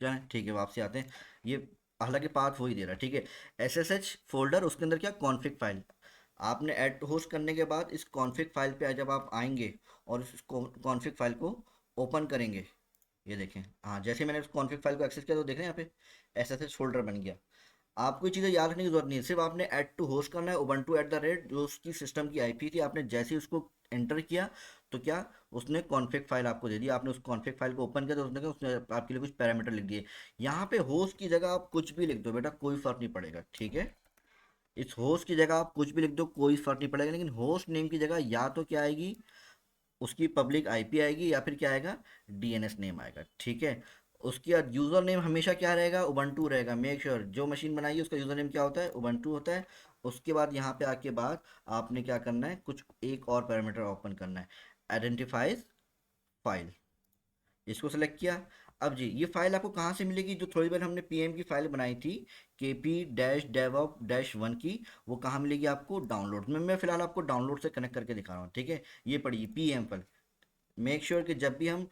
A: चलें, ठीक है, वापसी आते हैं। ये हालांकि पाथ वो ही दे रहा है, ठीक है। SSH फोल्डर, उसके अंदर क्या, कॉन्फ़िग फाइल। आपने ऐड होस्ट करने के बाद इस कॉन्फ़िग फाइल पे जब आप आएंगे और इस कॉन्फ़िग फाइल को ओपन करेंगे, ये देखें, हाँ, जैसे मैंने इस कॉन्फ़िग फाइल को एक्सेस किया तो देख रहे हैं यहाँ पे SSH फोल्डर बन गया। आपको ये चीज़ें याद रखने की जरूरत नहीं है, सिर्फ आपने ऐड टू होस्ट करना है उबंटू जो उसकी सिस्टम की IP थी, आपने जैसे ही उसको एंटर किया तो क्या, उसने कॉन्फ़िग फाइल आपको दे दी। आपने उस कॉन्फ़िग फाइल को ओपन किया तो उसने आपके लिए कुछ पैरामीटर लिख दिए। यहाँ पे होस्ट की जगह आप कुछ भी लिख दो बेटा, कोई फर्क नहीं पड़ेगा, ठीक है। इस होस्ट की जगह आप कुछ भी लिख दो, कोई फर्क नहीं पड़ेगा, लेकिन होस्ट नेम की जगह या तो क्या आएगी, उसकी पब्लिक आईपी आएगी, या फिर क्या आएगा, डीएनएस नेम आएगा, ठीक है। उसके बाद यूज़र नेम हमेशा क्या रहेगा, उबंटू रहेगा। मेक श्योर जो मशीन बनाई है उसका यूज़र नेम क्या होता है, उबंटू होता है। उसके बाद यहाँ पे आके बाद आपने क्या करना है, कुछ एक और पैरामीटर ओपन करना है, आइडेंटिफाइज फाइल, इसको सेलेक्ट किया। अब जी ये फाइल आपको कहाँ से मिलेगी, जो थोड़ी देर हमने पीएम की फाइल बनाई थी, के P dash DevOp dash one की, वो कहाँ मिलेगी आपको, डाउनलोड में। मैं फिलहाल आपको डाउनलोड से कनेक्ट करके दिखा रहा हूँ, ठीक है। ये पढ़िए पीएम फाइल। मेक श्योर कि जब भी हम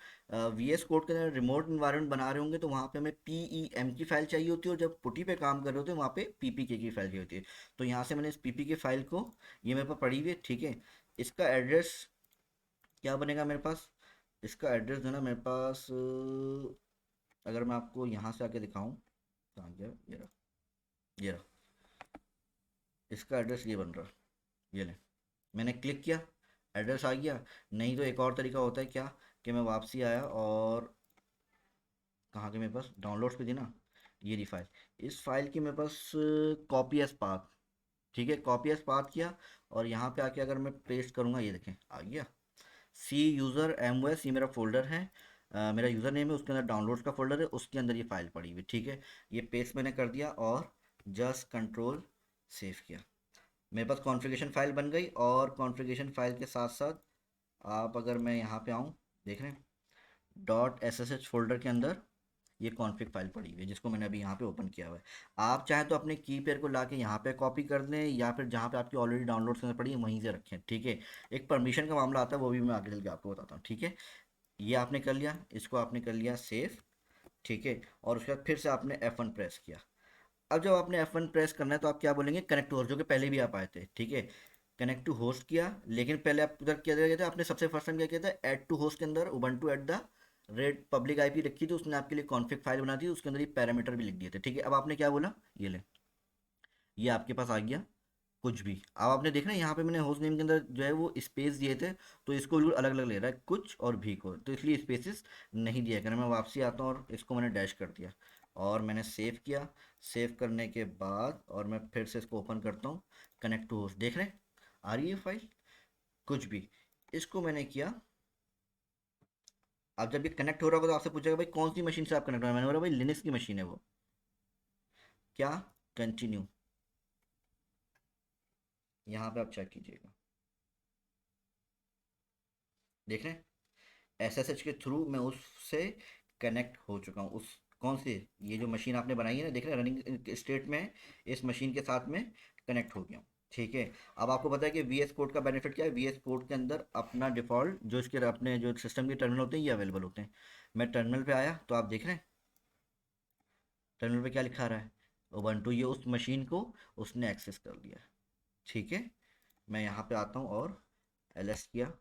A: वी एस कोड के अंदर रिमोट इन्वायरमेंट बना रहे होंगे तो वहाँ पे हमें पी ई एम की फाइल चाहिए होती है, और जब पुटी पे काम कर रहे होते हैं वहाँ पे पी पी के की फाइल चाहिए होती है। तो यहाँ से मैंने इस पी पी के फाइल को, ये मेरे पास पड़ी हुई है, ठीक है। इसका एड्रेस क्या बनेगा मेरे पास, इसका एड्रेस जो है ना मेरे पास, अगर मैं आपको यहाँ से आके दिखाऊँ, कहाँ गया, ये रहा, इसका एड्रेस ये बन रहा, ये ले, मैंने क्लिक किया, एड्रेस आ गया। नहीं तो एक और तरीका होता है क्या, कि मैं वापसी आया और कहाँ के मेरे पास डाउनलोड्स पे थी ना, ये रही फाइल। इस फाइल की मेरे पास कॉपी एज पाथ, ठीक है, कॉपी एज पाथ किया, और यहाँ पे आके अगर मैं पेस्ट करूँगा, ये देखें आ गया, सी यूज़र एम एस, ये मेरा फोल्डर है, मेरा यूज़र नेम है, उसके अंदर डाउनलोड्स का फोल्डर है, उसके अंदर ये फाइल पड़ी हुई, ठीक है। ये पेस्ट मैंने कर दिया और जस्ट कंट्रोल सेव किया, मेरे पास कॉन्फ़िगरेशन फाइल बन गई। और कॉन्फ़िगरेशन फाइल के साथ साथ आप, अगर मैं यहाँ पे आऊँ, देख रहे हैं dot S S H folder के अंदर ये कॉन्फ़िग फाइल पड़ी हुई है, जिसको मैंने अभी यहाँ पे ओपन किया हुआ है। आप चाहे तो अपने की पेयर को ला के यहाँ पे कॉपी कर दें, या फिर जहाँ पे आपकी ऑलरेडी डाउनलोड करना पड़ी है वहीं से रखें, ठीक है। एक परमिशन का मामला आता है, वो भी मैं आगे चल के आपको बताता हूँ, ठीक है। ये आपने कर लिया, इसको आपने कर लिया सेव, ठीक है। और उसके बाद फिर से आपने F1 प्रेस किया। अब जब आपने F1 प्रेस करना है तो आप क्या बोलेंगे, कनेक्ट टू होस्ट, जो कि पहले भी आप आए थे, ठीक है। कनेक्ट टू होस्ट किया, लेकिन पहले आप उधर क्या किया था, आपने सबसे फर्स्ट टाइम क्या किया था, ऐड टू होस्ट के अंदर Ubuntu at the rate public IP रखी थी, उसने आपके लिए कॉन्फ़िग फाइल बना दी, उसके अंदर ये पैरामीटर भी लिख दिए थे, ठीक है। अब आपने क्या बोला, ये ले, ये आपके पास आ गया कुछ भी। अब आपने देखना यहाँ पे मैंने होस्ट नेम के अंदर जो है वो स्पेस दिए थे, तो इसको बिल्कुल अलग अलग ले रहा है, कुछ और भी को, तो इसलिए स्पेसेस नहीं दिया करना। मैं वापसी आता हूँ और इसको मैंने डैश कर दिया, और मैंने सेव किया। सेव करने के बाद और मैं फिर से इसको ओपन करता हूँ, कनेक्ट टू होस्ट, देख रहे हैं आ रही है फाइल, कुछ भी। इसको मैंने किया। अब जब ये कनेक्ट हो रहा होगा तो आपसे पूछेगा भाई कौन सी मशीन से आप कनेक्ट हो रहे हैं, मैंने बोला भाई लिनक्स की मशीन है वो, क्या, कंटिन्यू, यहाँ पे आप चेक कीजिएगा, देख रहे हैं एसएसएच के थ्रू मैं उससे कनेक्ट हो चुका हूँ, उस कौन से, ये जो मशीन आपने बनाई है ना, देख रहे हैं रनिंग स्टेट में है, इस मशीन के साथ में कनेक्ट हो गया हूँ, ठीक है। अब आपको पता है कि वी एस कोड का बेनिफिट क्या है, वी एस कोड के अंदर अपना डिफ़ॉल्ट जो इसके अपने जो सिस्टम के टर्मिनल होते हैं ये अवेलेबल होते हैं। मैं टर्मिनल पे आया तो आप देख रहे हैं टर्मिनल पे क्या लिखा रहा है, उबंटू, ये उस मशीन को उसने एक्सेस कर लिया है, ठीक है। मैं यहाँ पे आता हूँ और एलएस किया,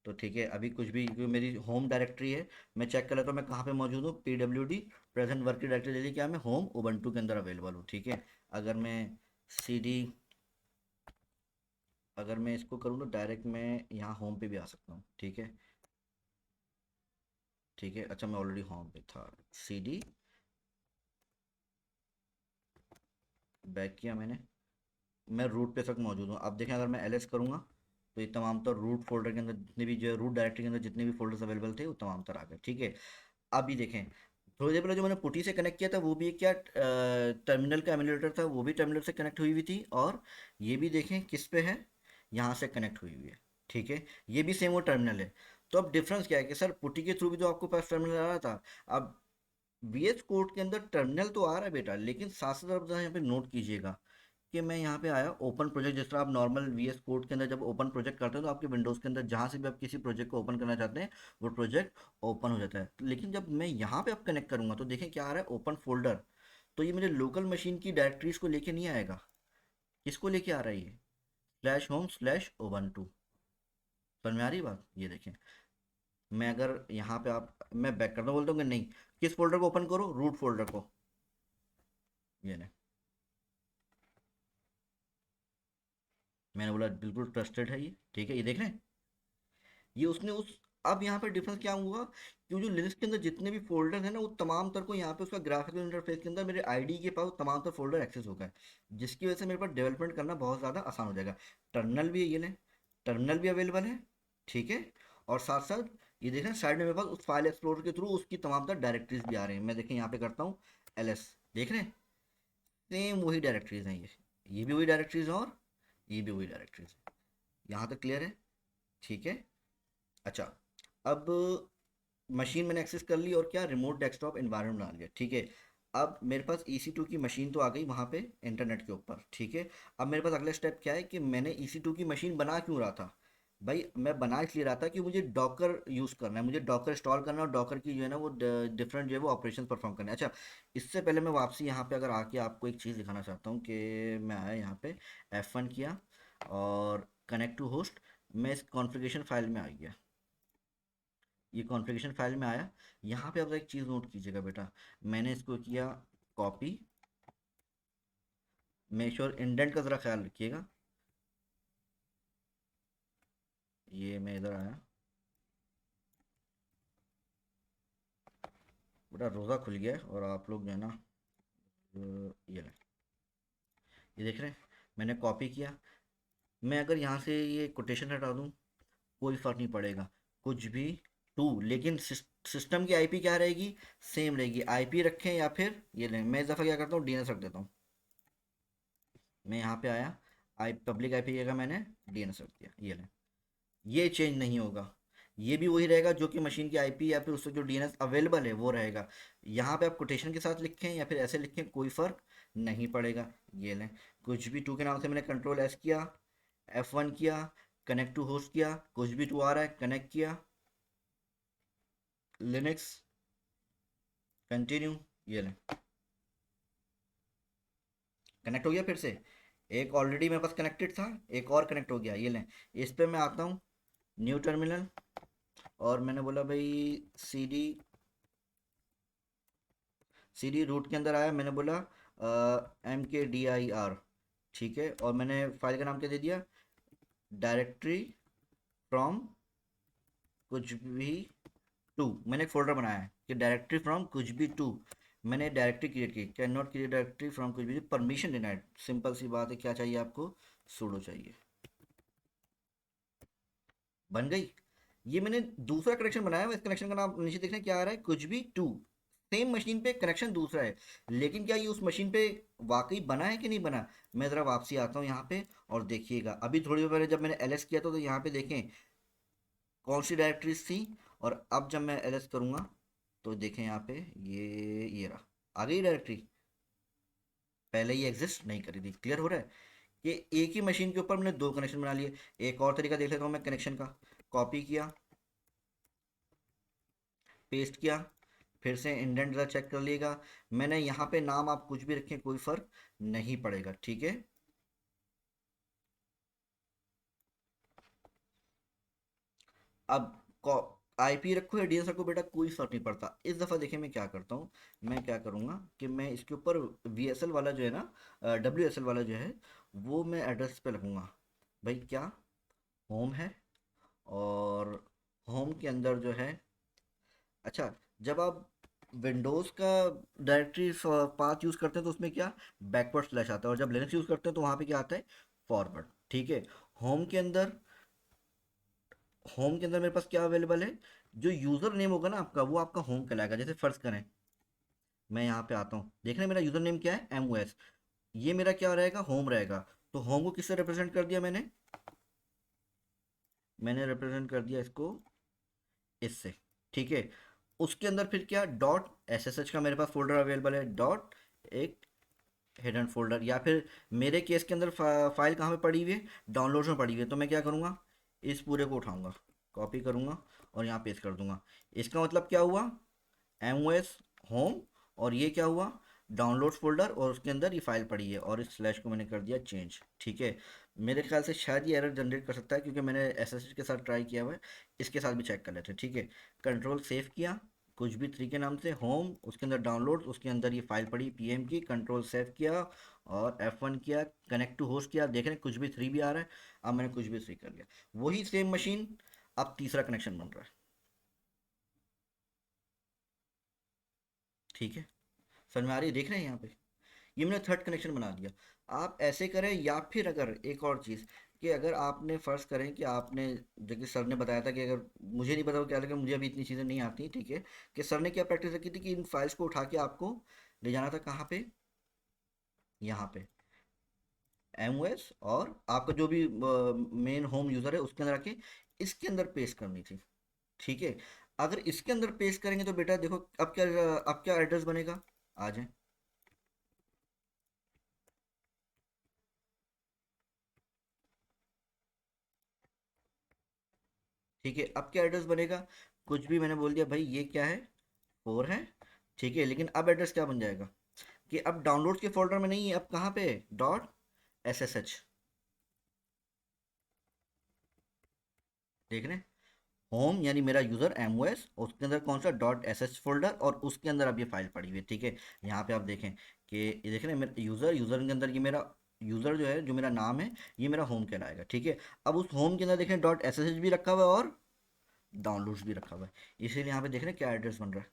A: तो ठीक है अभी कुछ भी, जो मेरी होम डायरेक्टरी है, मैं चेक कर लेता हूँ मैं कहाँ पे मौजूद हूँ, P W D present working directory ले ली, क्या मैं होम उबंटू के अंदर अवेलेबल हूँ, ठीक है। अगर मैं सी डी, अगर मैं इसको करूँ तो डायरेक्ट मैं यहाँ होम पे भी आ सकता हूँ, ठीक है। ठीक है, अच्छा मैं ऑलरेडी होम पे था, सी डी बैक किया मैंने, मैं रूट पे तक मौजूद हूँ। अब देखें अगर मैं एलएस करूँगा तो ये तमाम तर रूट फोल्डर के अंदर जितने भी जो रूट डायरेक्टरी के अंदर जितने भी फोल्डर्स अवेलेबल थे वो तमाम तर आ गए, ठीक है। अभी देखें थोड़ी देर पहले जो मैंने पुटी से कनेक्ट किया था वो भी क्या टर्मिनल का एमुलेटर था, वो भी टर्मिनल से कनेक्ट हुई हुई थी, और ये भी देखें किस पे है, यहाँ से कनेक्ट हुई हुई है, ठीक है। ये भी सेम वो टर्मिनल है। तो अब डिफरेंस क्या है कि सर पुटी के थ्रू भी तो आपको पास टर्मिनल आ रहा था, अब वी एस कोड के अंदर टर्मिनल तो आ रहा है बेटा, लेकिन साथ साथ आप जरा यहाँ पे नोट कीजिएगा कि मैं यहाँ पे आया ओपन प्रोजेक्ट, जिस तरह आप नॉर्मल वी एस कोड के अंदर जब ओपन प्रोजेक्ट करते हैं तो आपके विंडोज़ के अंदर जहाँ से भी आप किसी प्रोजेक्ट को ओपन करना चाहते हैं वो प्रोजेक्ट ओपन हो जाता है। लेकिन जब मैं यहाँ पे अब कनेक्ट करूँगा तो देखें क्या आ रहा है, ओपन फोल्डर, तो ये मेरे लोकल मशीन की डायरेक्टरीज को लेके नहीं आएगा, किसको लेके आ रहा है, ये slash home slash owen two. समझ में आ रही है बात, ये देखें मैं अगर यहाँ पे आप, मैं बैक करना बोलता हूँ कि नहीं, किस फोल्डर को ओपन करो, रूट फोल्डर को, ये नहीं, मैंने बोला बिल्कुल ट्रस्टेड है ये, ठीक है। ये देख रहे हैं ये उसने उस अब यहाँ पे डिफरेंस क्या हुआ कि वो जो लिनक्स के अंदर जितने भी फोल्डर है ना, वो तमाम तर को यहाँ पे उसका ग्राफिकल इंटरफेस के अंदर मेरे आईडी के पास तमाम तर फोल्डर एक्सेस हो गए, जिसकी वजह से मेरे पास डेवलपमेंट करना बहुत ज़्यादा आसान हो जाएगा। टर्मिनल भी है, ये लें, टर्मिनल भी अवेलेबल है, ठीक है। और साथ साथ ये देखें साइड में मेरे पास उस फाइल एक्सप्लोरर के थ्रू उसकी तमाम तर डायरेक्टरीज भी आ रही हैं। मैं देखें यहाँ पे करता हूँ ls, देख रहे हैं सेम वही डायरेक्टरीज हैं, ये भी वही डायरेक्टरीज हैं और ये भी वही डायरेक्टरीज हैं। यहाँ तक क्लियर है? ठीक है। अच्छा, अब मशीन मैंने एक्सेस कर ली और क्या रिमोट डेस्कटॉप एनवायरनमेंट बना लिया, ठीक है। अब मेरे पास EC2 की मशीन तो आ गई वहाँ पे इंटरनेट के ऊपर, ठीक है। अब मेरे पास अगला स्टेप क्या है कि मैंने EC2 की मशीन बना क्यों रहा था? भाई मैं बना इसलिए रहा था कि मुझे डॉकर यूज़ करना है, मुझे डॉकर इंस्टॉल करना है और डॉकर की जो है ना वो डिफरेंट जो है वो ऑपरेशन परफॉर्म करना है। अच्छा, इससे पहले मैं वापसी यहाँ पे अगर आके आपको एक चीज़ दिखाना चाहता हूँ कि मैं आया यहाँ पे F1 किया और कनेक्ट टू होस्ट, मैं इस कॉन्फ़िगरेशन फाइल में आ गया, ये कॉन्फ़िगरेशन फाइल में आया। यहाँ पे आप एक चीज़ नोट कीजिएगा बेटा, मैंने इसको किया कॉपी, मेक श्योर इंडेंट का ज़रा ख्याल रखिएगा। ये मैं इधर आया, बेटा रोज़ा खुल गया है और आप लोग जो है ना ये लें, ये देख रहे हैं, मैंने कॉपी किया। मैं अगर यहाँ से ये कोटेशन हटा दूँ कोई फ़र्क नहीं पड़ेगा, कुछ भी टू, लेकिन सिस्टम की आईपी क्या रहेगी? सेम रहेगी। आईपी रखें या फिर ये लें, मैं इस दफ़ा क्या करता हूँ DNS रख देता हूँ। मैं यहाँ पे आया, आई पब्लिक आईपी की जगह मैंने DNS रख दिया, ये लें, ये चेंज नहीं होगा, ये भी वही रहेगा जो कि मशीन की आईपी या फिर उससे जो DNS अवेलेबल है वो रहेगा। यहाँ पे आप कोटेशन के साथ लिखें या फिर ऐसे लिखें कोई फ़र्क नहीं पड़ेगा। ये लें, कुछ भी टू के नाम से मैंने कंट्रोल S किया, F1 किया, कनेक्ट टू होस्ट किया, कुछ भी टू आ रहा है कनेक्ट किया, लिनक्स कंटिन्यू, ये लें कनेक्ट हो गया फिर से। एक ऑलरेडी मेरे पास कनेक्टेड था, एक और कनेक्ट हो गया, ये लें। इस पे मैं आता हूँ न्यू टर्मिनल और मैंने बोला भाई सी डी रूट के अंदर आया, मैंने बोला MKDIR, ठीक है। और मैंने फाइल का नाम क्या दे दिया? डायरेक्टरी फ्रॉम कुछ भी टू, मैंने एक फोल्डर बनाया है कि डायरेक्टरी फ्रॉम कुछ भी टू, मैंने डायरेक्टरी क्रिएट की, can not create directory from कुछ भी, परमिशन डिनाइड, सिंपल सी बात है, क्या चाहिए आपको? सूडो चाहिए, बन गई। ये मैंने दूसरा कनेक्शन बनाया हुआ, इस कनेक्शन का नाम नीचे देखना क्या आ रहा है, कुछ भी टू, सेम मशीन पे कनेक्शन दूसरा है, लेकिन क्या ये उस मशीन पे वाकई बना है कि नहीं बना? मैं ज़रा वापसी आता हूँ यहाँ पे और देखिएगा, अभी थोड़ी देर पहले जब मैंने LS किया था तो यहाँ पे देखें कौन सी डायरेक्टरीज थी, और अब जब मैं LS करूँगा तो देखें यहाँ पे ये रहा, आ गई डायरेक्टरी, पहले ये एग्जिस्ट नहीं करी थी। क्लियर हो रहा है कि एक ही मशीन के ऊपर मैंने दो कनेक्शन बना लिए। एक और तरीका देख लेता हूँ मैं कनेक्शन का, कॉपी किया, पेस्ट किया, फिर से इंडेंट ज़रा चेक कर लिएगा, मैंने यहाँ पे नाम आप कुछ भी रखें कोई फ़र्क नहीं पड़ेगा, ठीक है। अब आईपी रखो या DNS रखो बेटा कोई फ़र्क नहीं पड़ता। इस दफ़ा देखिए मैं क्या करता हूँ, मैं क्या करूँगा कि मैं इसके ऊपर VSL वाला जो है ना, WSL वाला जो है वो मैं एड्रेस पे लगूँगा। भाई क्या होम है, और होम के अंदर जो है, अच्छा, जब आप विंडोज़ का डायरेक्टरी पाथ यूज़ करते हैं तो उसमें क्या बैकवर्ड स्लैश आता है, और जब लिनक्स यूज़ करते हैं तो वहाँ पे क्या आता है? फॉरवर्ड, ठीक है। होम के अंदर होम के अंदर मेरे पास क्या अवेलेबल है? जो यूज़र नेम होगा ना आपका वो आपका होम कहलाएगा। जैसे फर्ज करें मैं यहाँ पे आता हूँ, देख रहे हैं मेरा यूज़र नेम क्या है? MOS, ये मेरा क्या रहेगा? होम रहेगा। तो होम को किससे रिप्रेजेंट कर दिया मैंने रिप्रेजेंट कर दिया इसको इससे, ठीक है। उसके अंदर फिर क्या .ssh का मेरे पास फोल्डर अवेलेबल है, डॉट एक हिडन फोल्डर, या फिर मेरे केस के अंदर फाइल कहाँ पे पड़ी हुई है? डाउनलोड्स में पड़ी हुई है। तो मैं क्या करूँगा, इस पूरे को उठाऊँगा, कॉपी करूँगा और यहाँ पेस्ट कर दूँगा। इसका मतलब क्या हुआ? MOS होम, और ये क्या हुआ? डाउनलोड्स फोल्डर, और उसके अंदर ये फाइल पड़ी है, और इस स्लैश को मैंने कर दिया चेंज, ठीक है। मेरे ख्याल से शायद ये एरर जनरेट कर सकता है क्योंकि मैंने SSH के साथ ट्राई किया हुआ है, इसके साथ भी चेक कर लेते हैं, ठीक है। कंट्रोल सेव किया, कुछ भी थ्री के नाम से होम, उसके अंदर डाउनलोड, उसके अंदर ये फाइल पड़ी PM की, कंट्रोल सेव किया और F1 किया, कनेक्ट टू होस्ट किया, देख रहे हैं कुछ भी थ्री भी आ रहा है। अब मैंने कुछ भी थ्री कर लिया, वही सेम मशीन, अब तीसरा कनेक्शन बन रहा है। ठीक है, समझ में आ रही है, देख रहे हैं यहाँ पे, ये मैंने थर्ड कनेक्शन बना दिया। आप ऐसे करें, या फिर अगर एक और चीज़, कि अगर आपने फ़र्ज़ करें कि आपने, जो कि सर ने बताया था कि अगर, मुझे नहीं पता वो क्या, लेकिन मुझे अभी इतनी चीज़ें नहीं आती, ठीक है, कि सर ने क्या प्रैक्टिस रखी थी कि इन फाइल्स को उठा के आपको ले जाना था कहाँ पे, यहाँ पे एमओएस, और आपका जो भी मेन होम यूज़र है उसके अंदर आके इसके अंदर पेस्ट करनी थी। ठीक है, अगर इसके अंदर पेस्ट करेंगे तो बेटा देखो अब क्या एड्रेस बनेगा, आ जाए। ठीक है, अब क्या एड्रेस बनेगा, कुछ भी मैंने बोल दिया भाई, ये क्या है, 4 है। ठीक है, लेकिन अब एड्रेस क्या बन जाएगा, कि अब डाउनलोड्स के फोल्डर में नहीं है, अब कहाँ पे, डॉट एस एस एच, देख रहे हैं, होम यानी मेरा यूज़र एम ओ एस, उसके अंदर कौन सा डॉट एस एच फोल्डर, और उसके अंदर अब ये फाइल पड़ी हुई है। ठीक है, यहाँ पे आप देखें कि ये देख रहे हैं, मेरा यूज़र के अंदर ये मेरा यूज़र जो है, जो मेरा नाम है, ये मेरा होम कहलाएगा। ठीक है, अब उस होम के अंदर देखें डॉट एस एस एच भी रखा हुआ है और डाउनलोड्स भी रखा हुआ है। इसीलिए यहाँ पे देख रहे हैं क्या एड्रेस बन रहा है,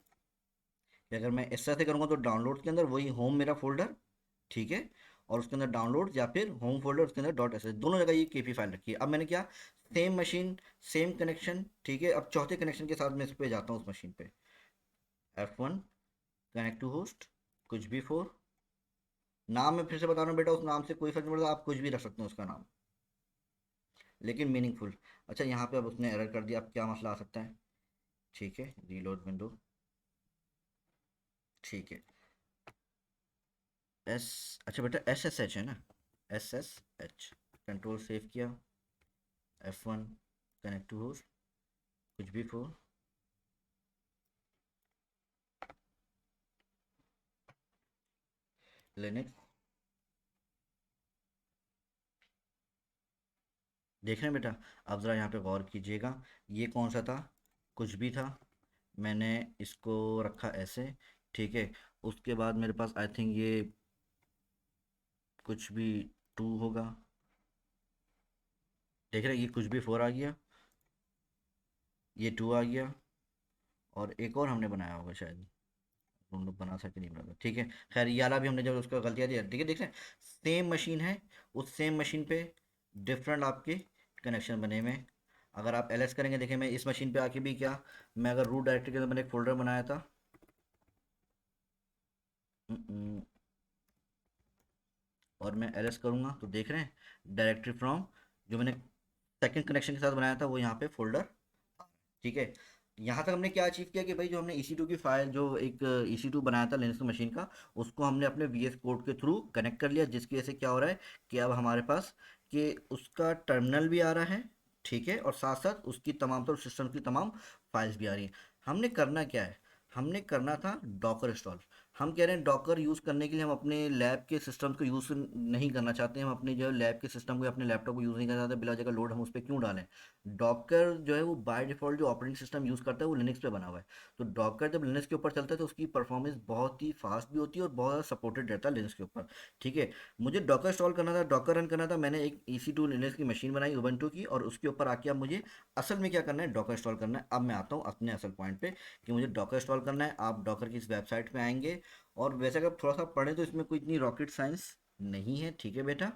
A: कि अगर मैं इस तरह से करूँगा तो डाउनलोड के अंदर वही होम मेरा फोल्डर, ठीक है, और उसके अंदर डाउनलोड, या फिर होम फोल्डर उसके अंदर डॉट एस, दोनों जगह ये केपी फाइल रखी है। अब मैंने क्या, सेम मशीन, सेम कनेक्शन, ठीक है, अब चौथे कनेक्शन के साथ मैं इस पे जाता हूँ, उस मशीन पे, F1 कनेक्ट टू होस्ट, कुछ भी फोर, नाम मैं फिर से बता रहा हूँ बेटा, उस नाम से कोई फर्क नहीं पड़ता, आप कुछ भी रख सकते हो उसका नाम, लेकिन मीनिंगफुल। अच्छा, यहाँ पे अब उसने एरर कर दिया, अब क्या मसला आ सकता है, ठीक है, रीलोड विंडो, ठीक है, एस, अच्छा बेटा एस एस एच है ना, S S H, control save किया, F1 कनेक्ट टू होस्ट, कुछ भी फोर, लिनक्स, देख रहे हैं बेटा, अब ज़रा यहाँ पे गौर कीजिएगा, ये कौन सा था, कुछ भी था, मैंने इसको रखा ऐसे, ठीक है, उसके बाद मेरे पास आई थिंक ये कुछ भी टू होगा, देख रहे हैं, ये कुछ भी फोर आ गया, ये टू आ गया, और एक और हमने बनाया होगा शायद, हम लोग बना सके नहीं बना, ठीक है, खैर ये वाला भी हमने जब उसका गलतियाँ दी, ठीक है, देख रहे हैं, सेम मशीन है, उस सेम मशीन पे डिफरेंट आपके कनेक्शन बने हुए हैं। अगर आप एलएस करेंगे, देखिए मैं इस मशीन पे आके भी क्या, मैं अगर रूट डायरेक्टरी के अंदर मैंने एक फोल्डर बनाया था, और मैं एलएस करूँगा तो देख रहे हैं डायरेक्टरी फ्रॉम, जो मैंने सेकंड कनेक्शन के साथ बनाया था वो यहाँ पे फोल्डर, ठीक है। यहाँ तक हमने क्या अचीव किया कि भाई जो हमने EC2 की फाइल, जो एक EC2 बनाया था लिनक्स मशीन का, उसको हमने अपने VS कोड के थ्रू कनेक्ट कर लिया, जिसकी वजह से क्या हो रहा है कि अब हमारे पास कि उसका टर्मिनल भी आ रहा है, ठीक है, और साथ साथ उसकी तमाम तर सिस्टम की तमाम फाइल्स भी आ रही हैं। हमने करना क्या है, हमने करना था डॉकर इंस्टॉल। हम कह रहे हैं डॉकर यूज़ करने के लिए हम अपने लैब के सिस्टम को यूज़ नहीं करना चाहते, हम अपने जो लैब के सिस्टम को, अपने लैपटॉप को यूज़ नहीं करना चाहते, बिला जगह लोड हम उस पर क्यों डालें। डॉकर जो है वो बाय डिफ़ॉल्ट जो ऑपरेटिंग सिस्टम यूज़ करता है वो लिनक्स पे बना हुआ है, तो डॉकर जब लिनक्स के ऊपर चलता है तो उसकी परफॉर्मेंस बहुत ही फास्ट भी होती है और बहुत ज़्यादा सपोर्टेड रहता है लिनक्स के ऊपर। ठीक है, मुझे डॉकर इंस्टॉल करना था, डॉकर रन करना था, मैंने एक EC2 लिनक्स की मशीन बनाई उबंटू की, और उसके ऊपर आके अब मुझे असल में क्या करना है, डॉकर इंस्टॉल करना है। अब मैं आता हूँ अपने असल पॉइंट पे, कि मुझे डॉकर इंस्टॉल करना है। आप डॉकर की इस वेबसाइट पे आएंगे, और वैसे अगर थोड़ा सा पढ़ें तो इसमें कोई इतनी रॉकेट साइंस नहीं है, ठीक है बेटा,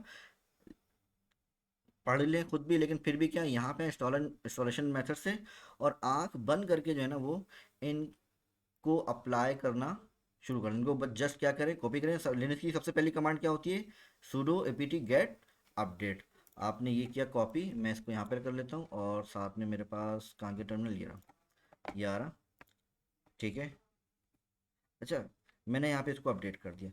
A: पढ़ लें खुद भी, लेकिन फिर भी क्या, यहाँ पे इंस्टॉलेशन मेथड से, और आंख बंद करके जो है ना वो इनको अप्लाई करना शुरू कर, इनको बस जस्ट क्या करें, कॉपी करें। लिनक्स की सबसे पहली कमांड क्या होती है, sudo apt get अपडेट। आपने ये किया कॉपी, मैं इसको यहाँ पर कर लेता हूँ, और साथ में मेरे पास कहाँ के टर्मिनल, ये आ रहा, ठीक है। अच्छा, मैंने यहाँ पे इसको अपडेट कर दिया।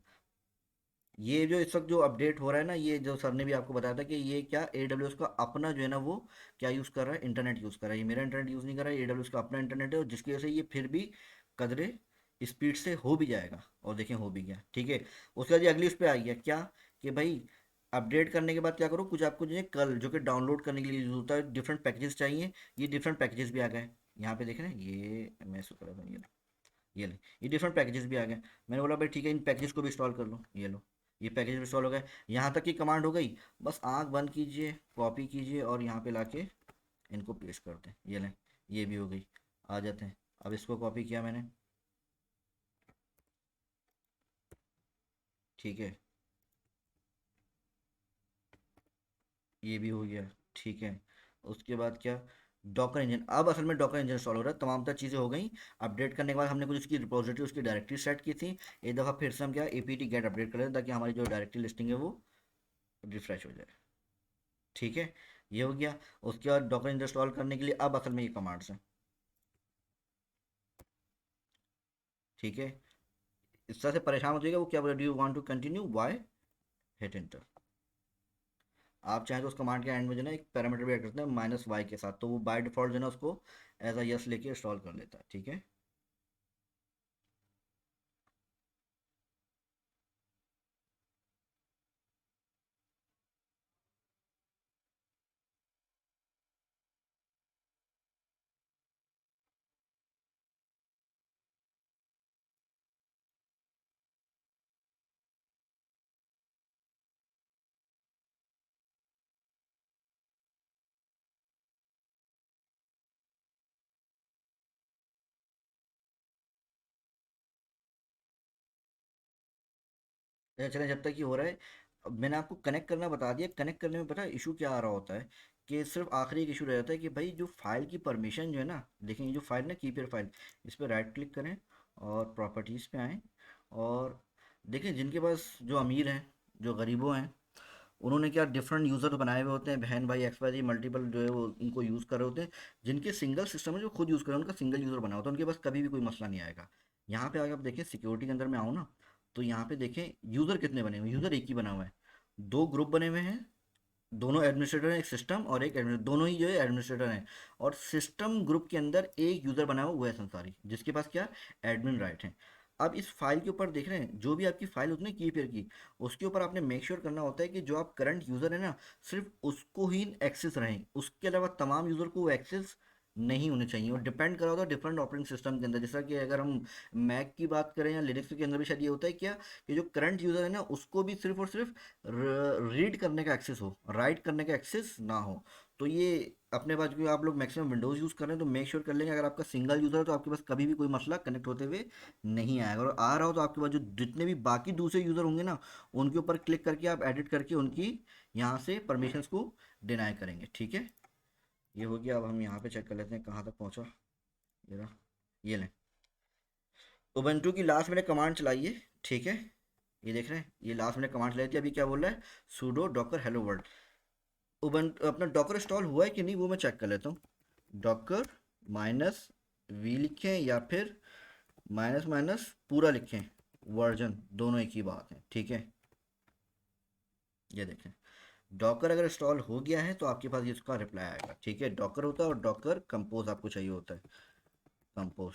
A: ये जो इस वक्त जो अपडेट हो रहा है ना, ये जो सर ने भी आपको बताया था कि ये क्या AWS का अपना जो है ना वो क्या यूज़ कर रहा है, इंटरनेट यूज़ कर रहा है, ये मेरा इंटरनेट यूज़ नहीं कर रहा है, AWS का अपना इंटरनेट है, और जिसकी वजह से ये फिर भी कदरे स्पीड से हो भी जाएगा, और देखें हो भी गया, ठीक है। उसके बाद ये अगली उस पर आ गया क्या, कि भाई अपडेट करने के बाद क्या करो, कुछ आपको जो है कल जो कि डाउनलोड करने के लिए यूज़ होता है, डिफरेंट पैकेजेस चाहिए, ये डिफरेंट पैकेजेस भी आ गए। यहाँ पे देख रहे हैं, ये मैं इसको कर रहा था, ये ले, ये डिफरेंट पैकेजेस भी आ गए। मैंने बोला भाई ठीक है, इन पैकेजेस को भी इंस्टॉल कर लो, ये लो, ये पैकेज इंस्टॉल हो गए। यहाँ तक की कमांड हो गई, बस आंख बंद कीजिए, कॉपी कीजिए, और यहाँ पे लाके इनको पेस्ट कर दें, ये लें, ये भी हो गई। आ जाते हैं, अब इसको कॉपी किया मैंने, ठीक है, ये भी हो गया। ठीक है, उसके बाद क्या, डॉकर इंजन। अब असल में डॉकर इंजन इंस्टॉल हो रहा है, तमाम तर चीज़ें हो गई। अपडेट करने के बाद हमने कुछ उसकी रिपोजिटरी, उसकी डायरेक्टरी सेट की थी। एक दफ़ा फिर से हम क्या apt गेट अपडेट कर लें ताकि हमारी जो डायरेक्टरी लिस्टिंग है वो रिफ्रेश हो जाए। ठीक है, ये हो गया। उसके बाद डॉकर इंस्टॉल करने के लिए अब असल में ये कमांड्स हैं। ठीक है, इस तरह से परेशान हो जाएगा वो, क्या बोला, do you want to continue, Y, hit enter. आप चाहें तो उस कमांड के एंड में जो है ना एक पैरामीटर भी ऐड करते हैं -y के साथ, तो वो बाय डिफॉल्ट जो है ना उसको एज अ यस लेके इंस्टॉल कर लेता है। ठीक है, अच्छा चलें, जब तक ये हो रहा है, अब मैंने आपको कनेक्ट करना बता दिया। कनेक्ट करने में पता है इशू क्या आ रहा होता है, कि सिर्फ आखिरी एक इशू रह जाता है कि भाई जो फाइल की परमिशन जो है ना, देखें ये जो फाइल ना कीप योर फाइल, इस पर राइट क्लिक करें और प्रॉपर्टीज़ पे आएँ। और देखें जिनके पास, जो अमीर हैं, जो गरीबों हैं, उन्होंने क्या डिफरेंट यूज़र बनाए हुए होते हैं, बहन भाई एक्स वाई जी मल्टीपल जो है वो उनको यूज़ कर रहे होते हैं। जिनके सिंगल सिस्टम है जो खुद यूज़ कर रहे हैं, उनका सिंगल यूज़र बना होता है, उनके पास कभी भी कोई मसला नहीं आएगा। यहाँ पे अगर आप देखें सिक्योरिटी के अंदर मैं आऊँ ना, तो यहाँ पे देखें यूज़र कितने बने हुए हैं। यूज़र एक ही बना हुआ है, दो ग्रुप बने हुए हैं, दोनों एडमिनिस्ट्रेटर हैं, एक सिस्टम और एक एडमिन, दोनों ही जो है एडमिनिस्ट्रेटर हैं। और सिस्टम ग्रुप के अंदर एक यूज़र बना हुआ वो है संसारी, जिसके पास क्या, एडमिन राइट है। अब इस फाइल के ऊपर देख रहे हैं, जो भी आपकी फाइल होती है की पेयर की, उसके ऊपर आपने मेक श्योर करना होता है कि जो आप करंट यूज़र है ना, सिर्फ उसको ही एक्सेस रहें, उसके अलावा तमाम यूज़र को वो एक्सेस नहीं होने चाहिए। और डिपेंड करा होता है डिफरेंट ऑपरेटिंग सिस्टम के अंदर, जैसा कि अगर हम मैक की बात करें या लिनक्स के अंदर भी शायद ये होता है क्या, कि जो करंट यूज़र है ना उसको भी सिर्फ और सिर्फ रीड करने का एक्सेस हो, राइट करने का एक्सेस ना हो। तो ये अपने पास, क्योंकि आप लोग मैक्सिमम विंडोज़ यूज़ कर रहे हैं, तो मेक श्योर कर लेंगे अगर आपका सिंगल यूज़र है तो आपके पास कभी भी कोई मसला कनेक्ट होते हुए नहीं आएगा। और आ रहा हो तो आपके पास जो जितने भी बाकी दूसरे यूज़र होंगे ना, उनके ऊपर क्लिक करके आप एडिट करके उनकी यहाँ से परमिशंस को डिनाई करेंगे। ठीक है, ये हो गया। अब हम यहाँ पे चेक कर लेते हैं कहाँ तक पहुँचा। ये रहा, ये लें, उबंटू की लास्ट मैंने कमांड चलाई है। ठीक है, ये देख रहे हैं, ये लास्ट मैंने कमांड चलाई थी। अभी क्या बोल रहा है, sudo docker hello world। Ubuntu अपना डॉकर इंस्टॉल हुआ है कि नहीं वो मैं चेक कर लेता हूँ। डॉकर -v लिखें या फिर माइनस माइनस पूरा लिखें, वर्जन दोनों एक ही बात है। ठीक है, ये देखें, डॉकर अगर इंस्टॉल हो गया है तो आपके पास ये इसका रिप्लाई आएगा। ठीक है, डॉकर होता है और डॉकर कंपोज आपको चाहिए होता है। Compose,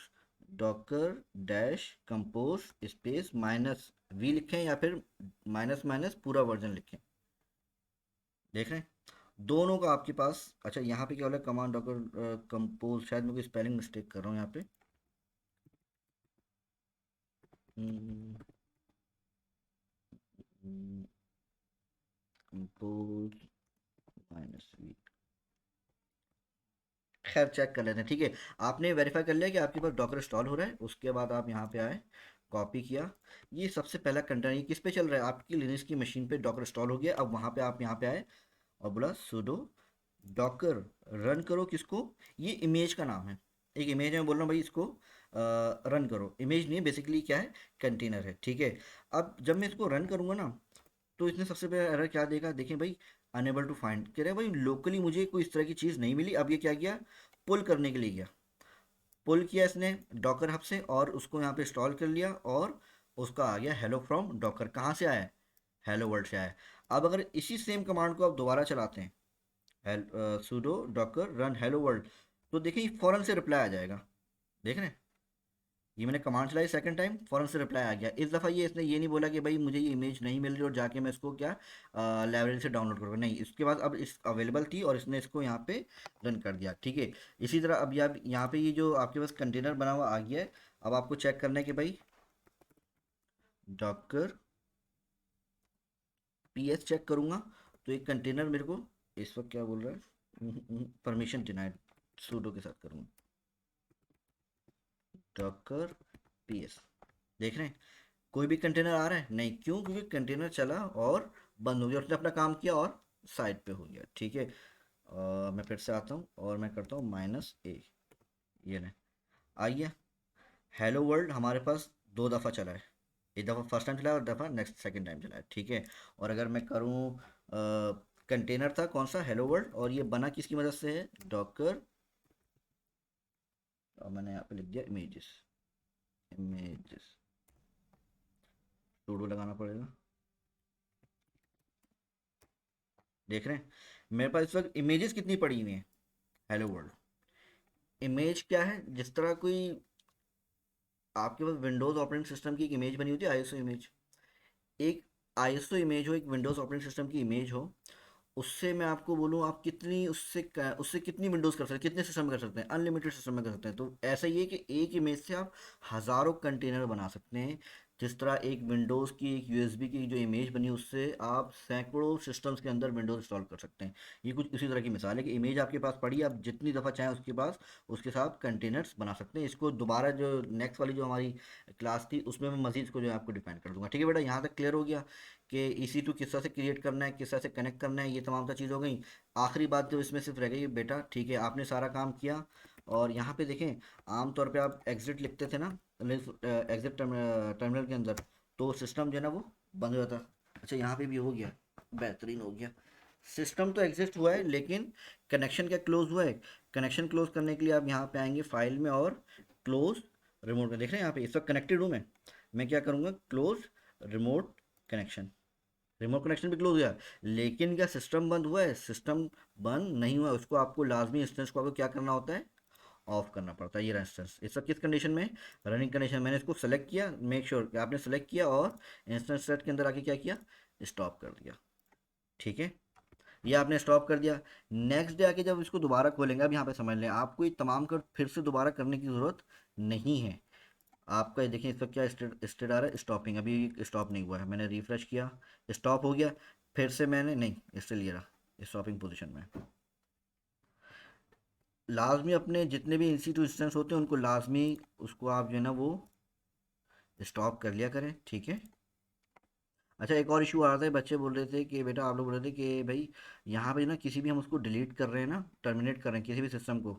A: Docker dash compose space -v लिखें या फिर माइनस माइनस पूरा वर्जन लिखें। देख रहे हैं, दोनों का आपके पास। अच्छा यहाँ पे क्या हो रहा है, कमांड डॉकर कंपोज, शायद मैं कोई स्पेलिंग मिस्टेक कर रहा हूँ यहाँ पे। कंपोज -v, खैर चेक कर लेते हैं। ठीक है, आपने वेरीफाई कर लिया कि आपके पास डॉकर इंस्टॉल हो रहा है। उसके बाद आप यहाँ पे आए, कॉपी किया, ये सबसे पहला कंटेनर, ये किस पे चल रहा है, आपकी लिनक्स की मशीन पे डॉकर इंस्टॉल हो गया। अब वहाँ पे आप यहाँ पे आए और बोला sudo डॉकर रन करो, किसको, ये इमेज का नाम है, एक इमेज है, मैं बोल रहा हूँ भाई इसको रन करो। इमेज नहीं है, बेसिकली क्या है, कंटेनर है। ठीक है, अब जब मैं इसको रन करूँगा ना, तो इसने सबसे पहले एरर क्या देगा, देखिए भाई, अनेबल टू फाइंड, कह रहे हैं भाई लोकली मुझे कोई इस तरह की चीज़ नहीं मिली। अब ये क्या किया, पुल करने के लिए गया, पुल किया इसने डॉकर हब से और उसको यहाँ पे इंस्टॉल कर लिया, और उसका आ गया हेलो फ्रॉम डॉकर। कहाँ से आया है, हेलो वर्ल्ड से आया है। अब अगर इसी सेम कमांड को आप दोबारा चलाते हैं, sudo docker run hello world, तो देखिए फ़ौरन से रिप्लाई आ जाएगा। देख रहे हैं, ये मैंने कमांड चलाई सेकंड टाइम, फ़ौरन से रिप्लाई आ गया। इस दफ़ा ये इसने ये नहीं बोला कि भाई मुझे ये इमेज नहीं मिल रही और जाके मैं इसको क्या लाइब्रेरी से डाउनलोड करूँगा, नहीं, इसके बाद अब इस अवेलेबल थी और इसने इसको यहाँ पे रन कर दिया। ठीक है, इसी तरह अब यहाँ पे ये जो आपके पास कंटेनर बना हुआ आ गया है, अब आपको चेक करना है कि भाई डॉकर PS चेक करूँगा तो एक कंटेनर मेरे को इस वक्त क्या बोल रहा है, परमिशन डिनाइड, सूडो के साथ करूँगा, डॉकर PS। देख रहे हैं, कोई भी कंटेनर आ रहा है नहीं, क्यों? क्योंकि कंटेनर चला और बंद हो गया, उसने अपना काम किया और साइड पे हो गया। ठीक है, मैं फिर से आता हूँ और मैं करता हूँ -a। ये नहीं, आइए, हेलो वर्ल्ड हमारे पास दो दफ़ा चला है। एक दफ़ा फर्स्ट टाइम चला है और दफ़ा नेक्स्ट सेकंड टाइम चला है। ठीक है, और अगर मैं करूँ, कंटेनर था कौन सा, हेलो वर्ल्ड, और ये बना किसकी मदद से है, डॉकर, और मैंने यहाँ पे लिख दिया इमेजेस। इमेजेस टूडू लगाना पड़ेगा। देख रहे हैं मेरे पास इस वक्त इमेजेस कितनी पड़ी हुई हैं, हेलो वर्ल्ड। इमेज क्या है, जिस तरह कोई आपके पास विंडोज़ ऑपरेटिंग सिस्टम की एक इमेज बनी होती है, आईएसओ इमेज, एक आईएसओ इमेज हो, एक विंडोज़ ऑपरेटिंग सिस्टम की इमेज हो, उससे मैं आपको बोलूँ आप कितनी उससे कितनी विंडोज़ कर सकते हैं, कितने सिस्टम में कर सकते हैं, अनलिमिटेड सिस्टम में कर सकते हैं। तो ऐसा ही है कि एक इमेज से आप हज़ारों कंटेनर बना सकते हैं। जिस तरह एक विंडोज़ की एक यूएसबी की जो इमेज बनी, उससे आप सैकड़ों सिस्टम्स के अंदर विंडोज़ इंस्टॉल कर सकते हैं। ये कुछ इसी तरह की मिसाल है कि इमेज आपके पास पड़ी, आप जितनी दफ़ा चाहें उसके पास उसके साथ कंटेनर्स बना सकते हैं। इसको दोबारा जो नेक्स्ट वाली जो हमारी क्लास थी उसमें मैं मज़ीद इसको जो है आपको डिफाइन कर दूंगा। ठीक है बेटा, यहाँ तक क्लियर हो गया कि EC2 किस तरह से क्रिएट करना है, किस तरह से कनेक्ट करना है, ये तमाम तो चीज़ हो गई। आखिरी बात जो इसमें सिर्फ रह गई बेटा, ठीक है, आपने सारा काम किया और यहाँ पे देखें, आमतौर पे आप एग्जिट लिखते थे ना, एग्जिट टर्मिनल के अंदर, तो सिस्टम जो है ना वो बंद हो जाता। अच्छा, यहाँ पे भी हो गया, बेहतरीन हो गया। सिस्टम तो एग्जिस्ट हुआ है लेकिन कनेक्शन क्या क्लोज हुआ है। कनेक्शन क्लोज करने के लिए आप यहाँ पे आएंगे फाइल में और क्लोज रिमोट में। देख रहे हैं यहाँ पे इस वक्त कनेक्टेड हूँ मैं क्या करूँगा, close remote connection. Remote connection भी क्लोज हो गया, लेकिन क्या सिस्टम बंद हुआ है? सिस्टम बंद नहीं हुआ, उसको आपको लाजमी इंस्टेंस को आपको क्या करना होता है, ऑफ करना पड़ता है। ये रहा इंस्टेंस, इस सब किस कंडीशन में, रनिंग कंडीशन। मैंने इसको सेलेक्ट किया, मेक श्योर कि आपने सेलेक्ट किया और इंस्टेंस सेट के अंदर आके क्या किया, स्टॉप कर दिया। ठीक है, ये आपने स्टॉप कर दिया। नेक्स्ट डे आके जब इसको दोबारा खोलेंगे, अब यहाँ पे समझ लें, आपको ये तमाम कर फिर से दोबारा करने की ज़रूरत नहीं है। आपका ये देखिए, इसका क्या स्टेट स्टेट आ रहा है, स्टॉपिंग, अभी स्टॉप नहीं हुआ है। मैंने रिफ्रेश किया, स्टॉप हो गया, फिर से मैंने नहीं, स्टिल ये रहा स्टॉपिंग पोजीशन में। लाजमी अपने जितने भी इंस्टीट्यूट इंस्टेंस होते हैं उनको लाजमी उसको आप जो है ना वो स्टॉप कर लिया करें। ठीक है। अच्छा, एक और इशू आ रहा था, बच्चे बोल रहे थे कि बेटा, आप लोग बोल रहे थे कि भाई यहाँ पे ना किसी भी हम उसको डिलीट कर रहे हैं ना, टर्मिनेट कर रहे हैं किसी भी सिस्टम को,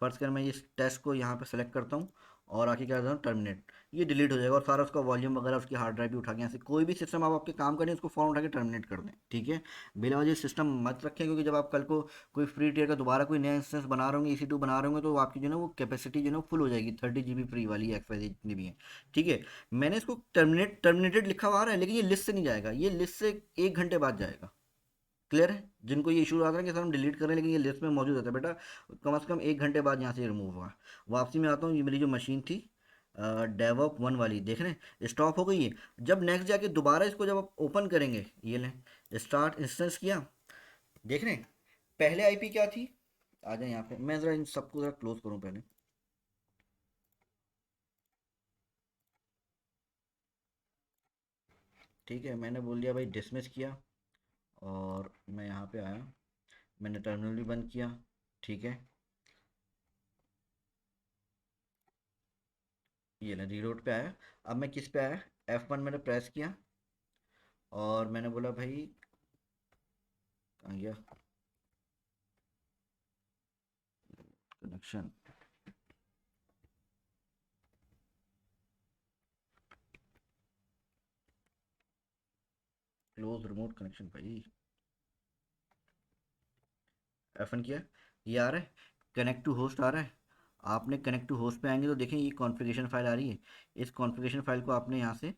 A: फर्ज कर मैं ये टेस्ट को यहाँ पे सेलेक्ट करता हूँ और आके क्या करता हूँ, टर्मिनेट, ये डिलीट हो जाएगा और सारा उसका वॉल्यूम वगैरह उसकी हार्ड ड्राइव भी उठा के यहाँ से कोई भी सिस्टम आप आपके काम करें उसको फ़ौरन उठा के टर्मिनेट कर दें। ठीक है, बिला वजह सिस्टम मत रखें, क्योंकि जब आप कल को कोई फ्री टियर का दोबारा कोई नया इंस्टेंस बना रहे होंगे, EC2 बना रहे होंगे, तो आपकी जो है ना वो कैपेसिटी जो है ना फुल हो जाएगी, 30 GB फ्री वाली XYZ जितनी भी है। ठीक है, मैंने इसको टर्मिनेटेड लिखा हुआ आ रहा है, लेकिन ये लिस्ट से नहीं जाएगा, ये लिस्ट से 1 घंटे बाद जाएगा। क्लियर है? जिनको ये इशू आ रहा है कि सर हम डिलीट कर रहे हैं लेकिन ये लिस्ट में मौजूद रहता है, बेटा कम से कम 1 घंटे बाद यहाँ से रिमूव होगा। वापसी में आता हूँ, ये मेरी जो मशीन थी डेवॉप 1 वाली, देख रहे हैं स्टॉप हो गई है। जब नेक्स्ट जाके दोबारा इसको जब आप ओपन करेंगे, ये लें, स्टार्ट इंस्टेंस किया, देख रहे हैं पहले IP क्या थी, आ जाए यहाँ पे, मैं ज़रा इन सबको ज़रा क्लोज करूँ पहले। ठीक है, मैंने बोल दिया भाई, डिसमिस किया और मैं यहाँ पे आया, मैंने टर्मिनल भी बंद किया। ठीक है, ये ना रीलोड पे आया। अब मैं किस पे आया, F1 मैंने प्रेस किया और मैंने बोला भाई, कहाँ गया कनेक्शन, क्लोज रिमोट कनेक्शन भाई, F1 किया, ये आ रहा है, कनेक्ट टू होस्ट आ रहा है। आपने कनेक्ट टू होस्ट पे आएंगे तो देखें ये कॉन्फ़िगरेशन फाइल आ रही है, इस कॉन्फ़िगरेशन फाइल को आपने यहाँ से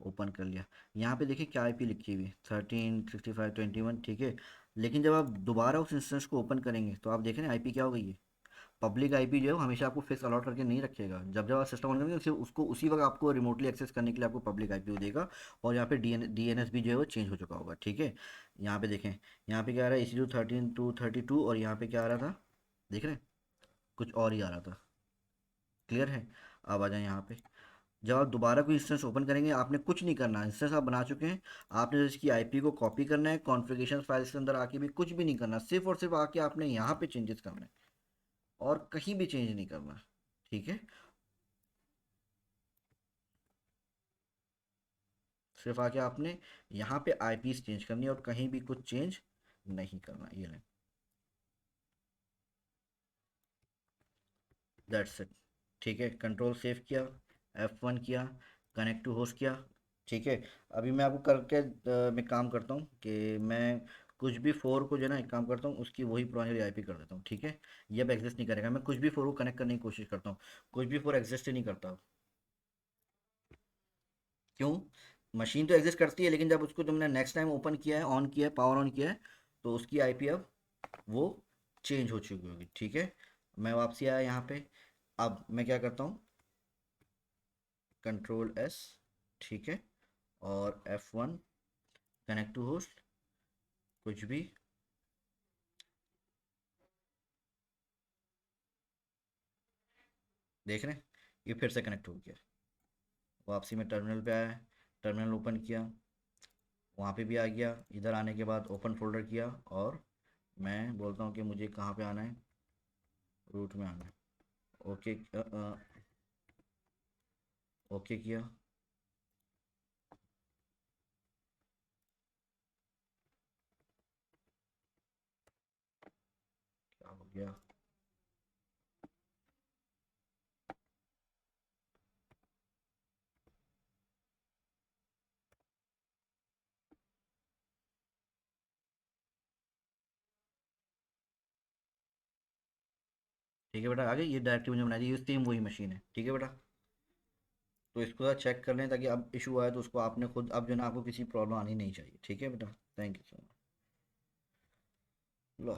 A: ओपन कर लिया। यहाँ पे देखिए क्या IP लिखी हुई है, 136521। ठीक है, लेकिन जब आप दोबारा उस इंस्टेंस को ओपन करेंगे तो आप देखें ना IP क्या हो गई है। पब्लिक IP जो है वो हमेशा आपको फिक्स अलॉट करके नहीं रखेगा, जब जब आप सिस्टम ऑन करेंगे सिर्फ उसको उसी वक्त आपको रिमोटली एक्सेस करने के लिए आपको पब्लिक IP वो देगा। और यहाँ पे DNS भी जो है वो चेंज हो चुका होगा। ठीक है, यहाँ पे देखें, यहाँ पे क्या आ रहा है, EC2 13 to 32, और यहाँ पे क्या आ रहा था, देख रहे हैं कुछ और ही आ रहा था। क्लियर है? अब आ जाए यहाँ पे, जब आप दोबारा कोई इंस्टेंस ओपन करेंगे आपने कुछ नहीं करना, इंस्टेंस आप बना चुके हैं, आपने इसकी IP को कॉपी करना है, कॉन्फ़िगरेशन फाइल्स के अंदर आके भी कुछ भी नहीं करना, सिर्फ और सिर्फ आके आपने यहाँ पे चेंजेस करना है और कहीं भी चेंज नहीं करना। ठीक है, सिर्फ आके आपने यहाँ पे आईपीस चेंज करनी है और कहीं भी कुछ चेंज नहीं करना। ये लें, दैट्स इट। ठीक है, कंट्रोल सेव किया, F1 किया, कनेक्ट टू होस्ट किया। ठीक है, अभी मैं आपको करके मैं काम करता हूँ कि मैं कुछ भी फोर को जो है ना एक काम करता हूँ, उसकी वही पुरानी वाली आईपी कर देता हूँ। ठीक है, ये अब एग्जिस्ट नहीं करेगा। मैं कुछ भी फोर को कनेक्ट करने की कोशिश करता हूँ, कुछ भी फोर एग्जिस्ट ही नहीं करता। क्यों? मशीन तो एग्जिस्ट करती है, लेकिन जब उसको तुमने नेक्स्ट टाइम ओपन किया है, ऑन किया है, पावर ऑन किया है, तो उसकी आईपी अब वो चेंज हो चुकी होगी। ठीक है, मैं वापसी आया यहाँ पे। अब मैं क्या करता हूँ, कंट्रोल एस, ठीक है, और F1, कनेक्ट टू होस्ट, कुछ भी। देख रहे हैं, ये फिर से कनेक्ट हो गया। वापसी में टर्मिनल पे आया, टर्मिनल ओपन किया, वहाँ पे भी आ गया। इधर आने के बाद ओपन फोल्डर किया और मैं बोलता हूँ कि मुझे कहाँ पे आना है, रूट में आना है। ओके, ओके किया। क्या हो गया? ठीक है बेटा, आगे ये डायरेक्टरी मुझे बनाई दी, ये सेम वही मशीन है। ठीक है बेटा, तो इसको ज़रा चेक कर लें, ताकि अब इशू आए तो उसको आपने खुद, अब जो है ना आपको किसी प्रॉब्लम आनी नहीं चाहिए। ठीक है बेटा, thank you so much. Low.